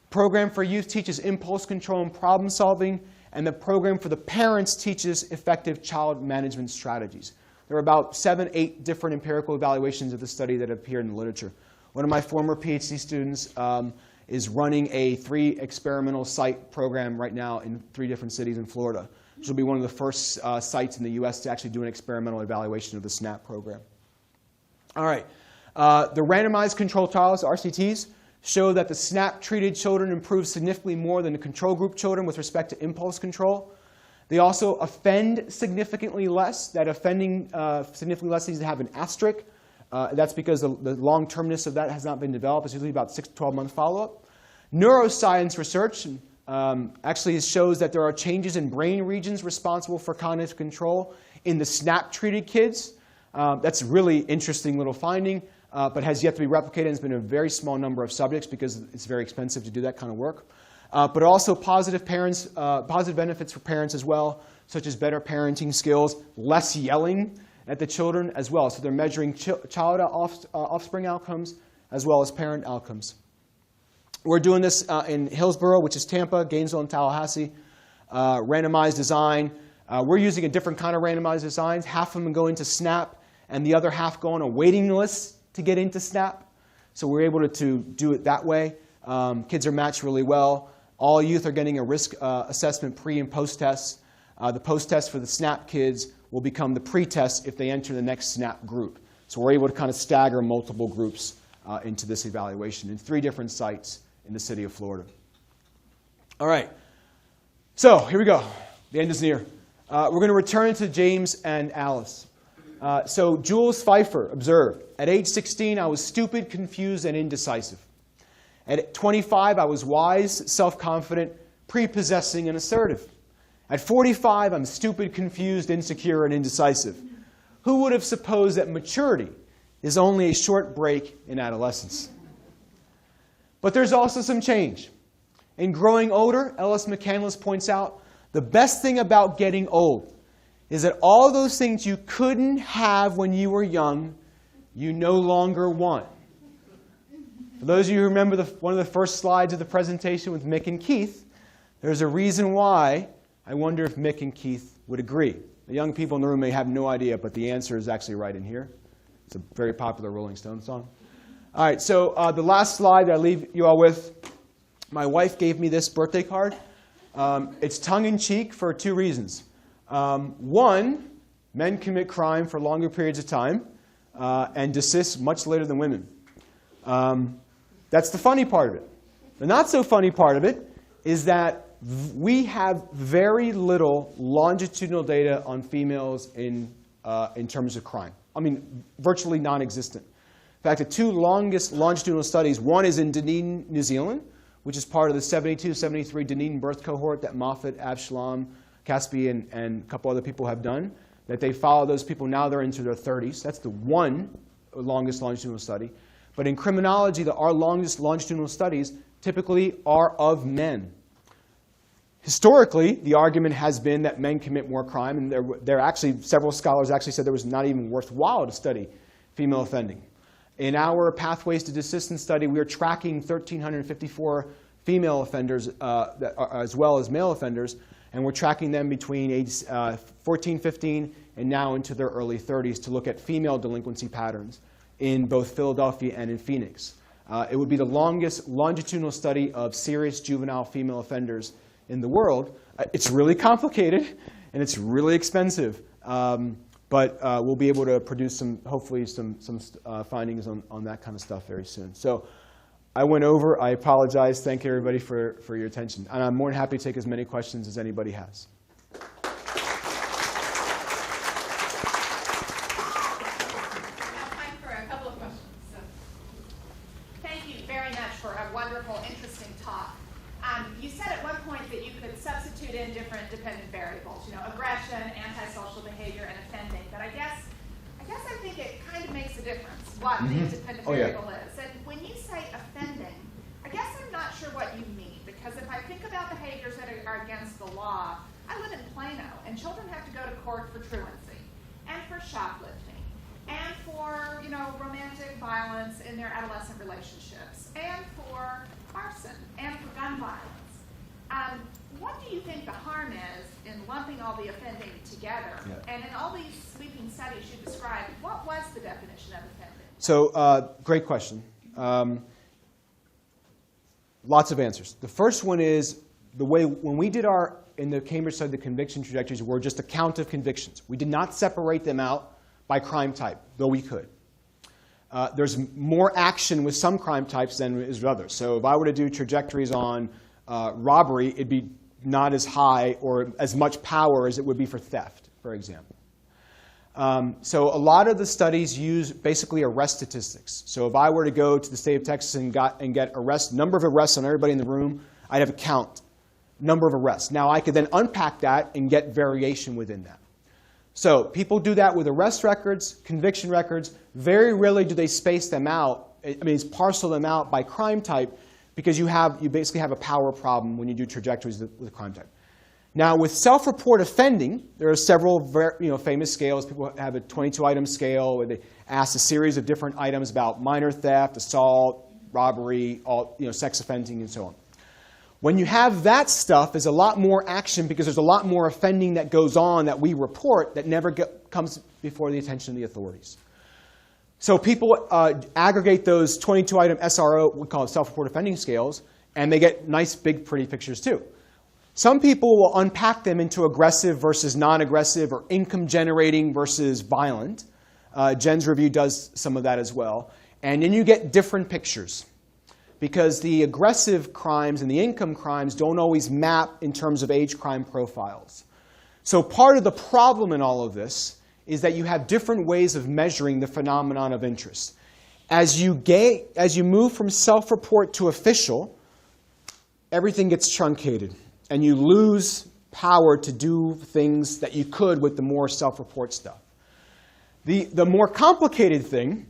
Program for youth teaches impulse control and problem solving. And the program for the parents teaches effective child management strategies. There are about 7, 8 different empirical evaluations of the study that appear in the literature. One of my former PhD students is running a 3 experimental site program right now in 3 different cities in Florida. This will be one of the first sites in the US to actually do an experimental evaluation of the SNAP program. All right. The randomized controlled trials, RCTs, show that the SNAP-treated children improve significantly more than the control group children with respect to impulse control. They also offend significantly less. That offending significantly less needs to have an asterisk. That's because the long-termness of that has not been developed. It's usually about 6 to 12-month follow-up. Neuroscience research actually shows that there are changes in brain regions responsible for cognitive control in the SNAP-treated kids. That's a really interesting little finding. But has yet to be replicated. It's been a very small number of subjects because it's very expensive to do that kind of work. But also positive benefits for parents as well, such as better parenting skills, less yelling at the children as well. So they're measuring child offspring outcomes as well as parent outcomes. We're doing this in Hillsborough, which is Tampa, Gainesville, and Tallahassee. Randomized design. We're using a different kind of randomized designs. Half of them go into SNAP, and the other half go on a waiting list to get into SNAP. So we're able to do it that way. Kids are matched really well. All youth are getting a risk assessment pre- and post-test. The post-test for the SNAP kids will become the pre-test if they enter the next SNAP group. So we're able to kind of stagger multiple groups into this evaluation in 3 different sites in the city of Florida. All right. So here we go. The end is near. We're going to return to James and Alice. So Jules Pfeiffer observed, at age 16, I was stupid, confused, and indecisive. At 25, I was wise, self-confident, prepossessing, and assertive. At 45, I'm stupid, confused, insecure, and indecisive. Who would have supposed that maturity is only a short break in adolescence? But there's also some change. In Growing Older, Ellis McCandless points out, the best thing about getting old is that all those things you couldn't have when you were young, you no longer want. For those of you who remember one of the first slides of the presentation with Mick and Keith, there's a reason why I wonder if Mick and Keith would agree. The young people in the room may have no idea, but the answer is actually right in here. It's a very popular Rolling Stones song. All right, so the last slide that I leave you all with, my wife gave me this birthday card. It's tongue-in-cheek for two reasons. One, men commit crime for longer periods of time and desist much later than women. That's the funny part of it. The not so funny part of it is that we have very little longitudinal data on females in terms of crime. I mean, virtually non-existent. In fact, the two longest longitudinal studies, one is in Dunedin, New Zealand, which is part of the 72-73 Dunedin birth cohort that Moffat, Abshalom, Caspi, and a couple other people have done, that they follow those people. Now they're into their 30s. That's the one longest longitudinal study. But in criminology, our longest longitudinal studies typically are of men. Historically, the argument has been that men commit more crime, and there actually several scholars actually said there was not even worthwhile to study female offending. In our Pathways to Desistance study, we are tracking 1,354 female offenders as well as male offenders, and we're tracking them between age 14, 15, and now into their early 30s to look at female delinquency patterns in both Philadelphia and in Phoenix. It would be the longest longitudinal study of serious juvenile female offenders in the world. It's really complicated, and it's really expensive. But we'll be able to produce hopefully some findings on that kind of stuff very soon. So I went over. I apologize. Thank you, everybody, for your attention. And I'm more than happy to take as many questions as anybody has.
Time for a couple of questions. So, thank you very much for a wonderful, interesting talk. You said at one point that you could substitute in different dependent variables, aggression, antisocial behavior, and offending. But I guess I think it kind of makes a difference what the dependent variable is. And when you say offending, I guess I'm not sure what you mean, because if I think about behaviors that are against the law, I live in Plano, and children have to go to court for truancy, and for shoplifting, and for romantic violence in their adolescent relationships, and for arson, and for gun violence. What do you think the harm is in lumping all the offending together? Yeah. And in all these sweeping studies you described, what was the definition of offending?
So, great question. Lots of answers. The first one is the way when we did in the Cambridge study, the conviction trajectories were just a count of convictions. We did not separate them out by crime type, though we could. There's more action with some crime types than with others. So if I were to do trajectories on robbery, it'd be not as high or as much power as it would be for theft, for example. So a lot of the studies use basically arrest statistics. So if I were to go to the state of Texas and get number of arrests on everybody in the room, I'd have a count, number of arrests. Now I could then unpack that and get variation within that. So people do that with arrest records, conviction records. Very rarely do they space them out. Parcel them out by crime type, because you basically have a power problem when you do trajectories with crime type. Now, with self-report offending, there are several famous scales. People have a 22-item scale where they ask a series of different items about minor theft, assault, robbery, sex offending, and so on. When you have that stuff, there's a lot more action because there's a lot more offending that goes on that we report that never comes before the attention of the authorities. So people aggregate those 22-item SRO, we call it self-report offending scales, and they get nice, big, pretty pictures too. Some people will unpack them into aggressive versus non-aggressive or income-generating versus violent. Jen's review does some of that as well. And then you get different pictures, because the aggressive crimes and the income crimes don't always map in terms of age crime profiles. So part of the problem in all of this is that you have different ways of measuring the phenomenon of interest. As you move from self-report to official, everything gets truncated, and you lose power to do things that you could with the more self-report stuff. The more complicated thing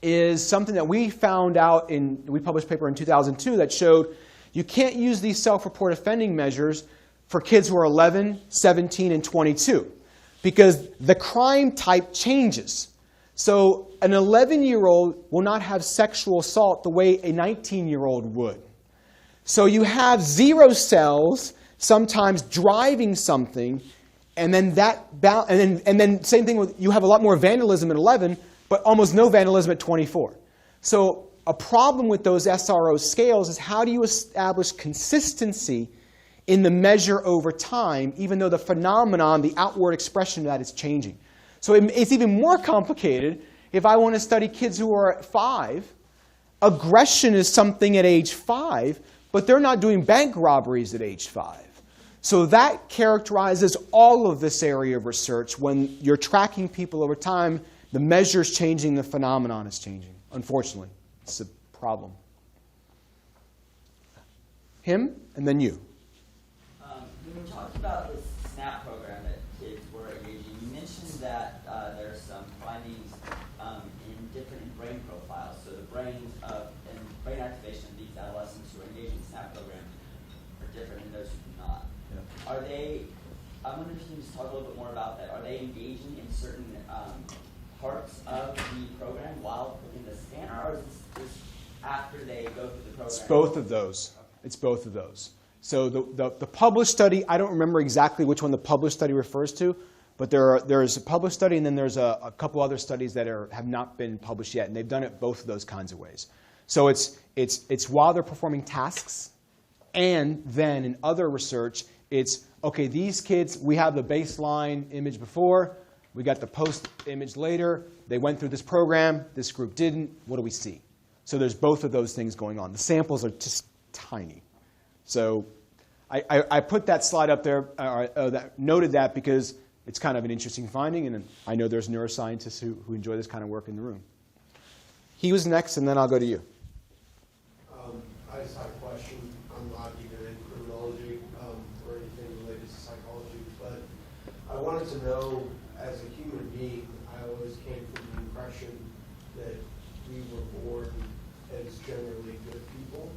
is something that we found out we published a paper in 2002 that showed you can't use these self-report offending measures for kids who are 11, 17, and 22. because the crime type changes. So an 11-year-old will not have sexual assault the way a 19-year-old would. So you have 0 cells sometimes driving something, and then same thing with, you have a lot more vandalism at 11, but almost no vandalism at 24. So a problem with those SRO scales is how do you establish consistency in the measure over time, even though the phenomenon, the outward expression of that is changing. So it's even more complicated if I want to study kids who are at 5. Aggression is something at age 5, but they're not doing bank robberies at age 5. So that characterizes all of this area of research. When you're tracking people over time, the measure is changing, the phenomenon is changing. Unfortunately, it's a problem. Him, and then you.
When you talked about this SNAP program that kids were engaging, you mentioned that there's some findings in different brain profiles. So the brains and brain activation of these adolescents who are engaged in the SNAP program are different than those who do not. Yeah. Are they? I wonder if you can just talk a little bit more about that. Are they engaging in certain parts of the program while in the scanner, or is this just after they go through the program?
It's both of those. It's both of those. So the published study, I don't remember exactly which one the published study refers to, but there's a published study, and then there's a couple other studies that have not been published yet, and they've done it both of those kinds of ways. So it's while they're performing tasks, and then in other research, it's, okay, these kids, we have the baseline image before, we got the post image later, they went through this program, this group didn't, what do we see? So there's both of those things going on. The samples are just tiny. So I put that slide up there, that noted that because it's kind of an interesting finding, and I know there's neuroscientists who enjoy this kind of work in the room. He was next, and then I'll go to you.
I just had a question. I'm not even in criminology or anything related to psychology, but I wanted to know, as a human being, I always came from the impression that we were born as generally good people.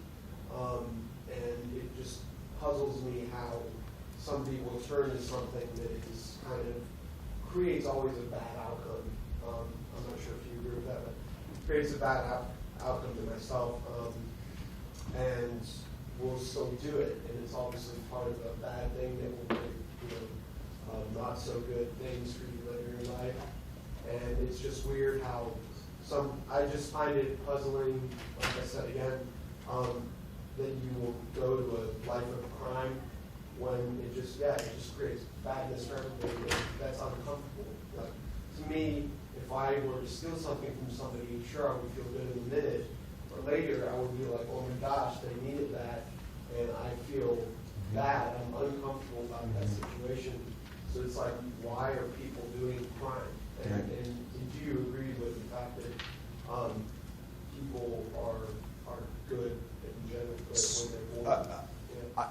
And it just puzzles me how somebody will turn to something that is kind of creates always a bad outcome. I'm not sure if you agree with that, but it creates a bad outcome to myself, and will still do it. And it's obviously part of a bad thing that will make not so good things for you later in life. And it's just weird how I just find it puzzling, like I said again, that you will go to a life of crime when it just creates badness for everybody. That's uncomfortable. Like, to me, if I were to steal something from somebody, sure, I would feel good in a minute, but later I would be like, oh my gosh, they needed that, and I feel bad. I'm uncomfortable about that situation. So it's like, why are people doing crime? And do you agree with the fact that people are good?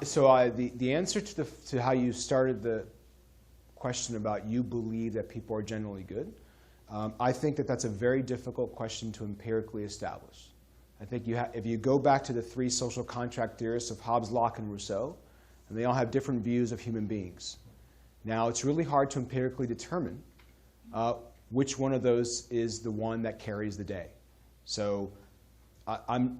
So the answer to how you started the question about you believe that people are generally good, I think that's a very difficult question to empirically establish. I think if you go back to the 3 social contract theorists of Hobbes, Locke, and Rousseau, and they all have different views of human beings. Now, it's really hard to empirically determine which one of those is the one that carries the day. So I'm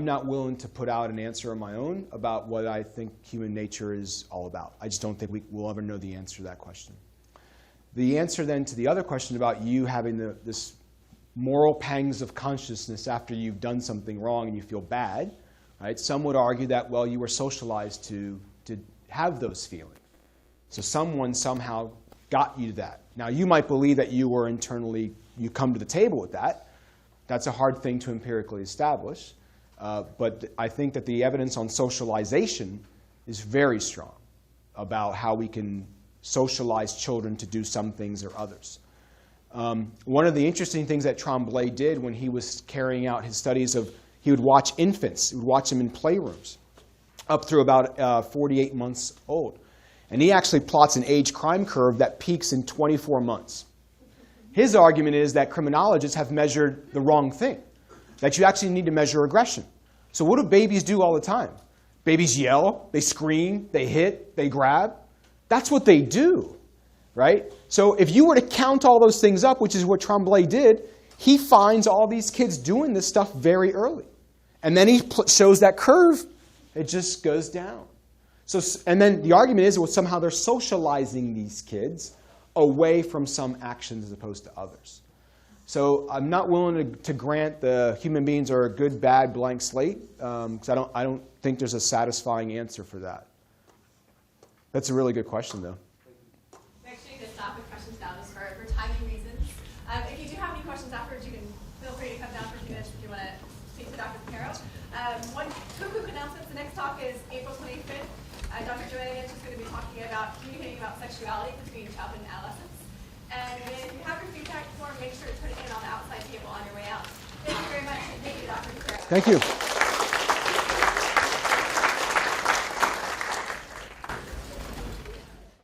not willing to put out an answer on my own about what I think human nature is all about. I just don't think we'll ever know the answer to that question. The answer then to the other question about you having this moral pangs of consciousness after you've done something wrong and you feel bad, right? Some would argue that, well, you were socialized to have those feelings. So someone somehow got you to that. Now, you might believe that you were internally, you come to the table with that. That's a hard thing to empirically establish. But I think that the evidence on socialization is very strong about how we can socialize children to do some things or others. One of the interesting things that Tremblay did when he was carrying out his studies of, he would watch infants, he would watch them in playrooms up through about 48 months old. And he actually plots an age crime curve that peaks in 24 months. His argument is that criminologists have measured the wrong thing, that you actually need to measure aggression. So what do babies do all the time? Babies yell, they scream, they hit, they grab. That's what they do. right? So if you were to count all those things up, which is what Tremblay did, he finds all these kids doing this stuff very early. And then he shows that curve. It just goes down. So, and then the argument is, well, somehow they're socializing these kids away from some actions as opposed to others. So I'm not willing to grant the human beings are a good, bad, blank slate, because I don't think there's a satisfying answer for that. That's a really good question, though.
We actually need to stop with questions now just for timing reasons. If you do have any questions afterwards, you can feel free to come down for a few minutes if you want to speak to Dr. Piquero. Two quick announcements. The next talk is April 25th. Dr. Juveniles is going to be talking about communicating about sexuality between childhood and adolescence. And if you have your feedback form, make sure to put it in on the outside table on your way out. Thank you very much, and thank you, Dr. Piquero.
Thank you.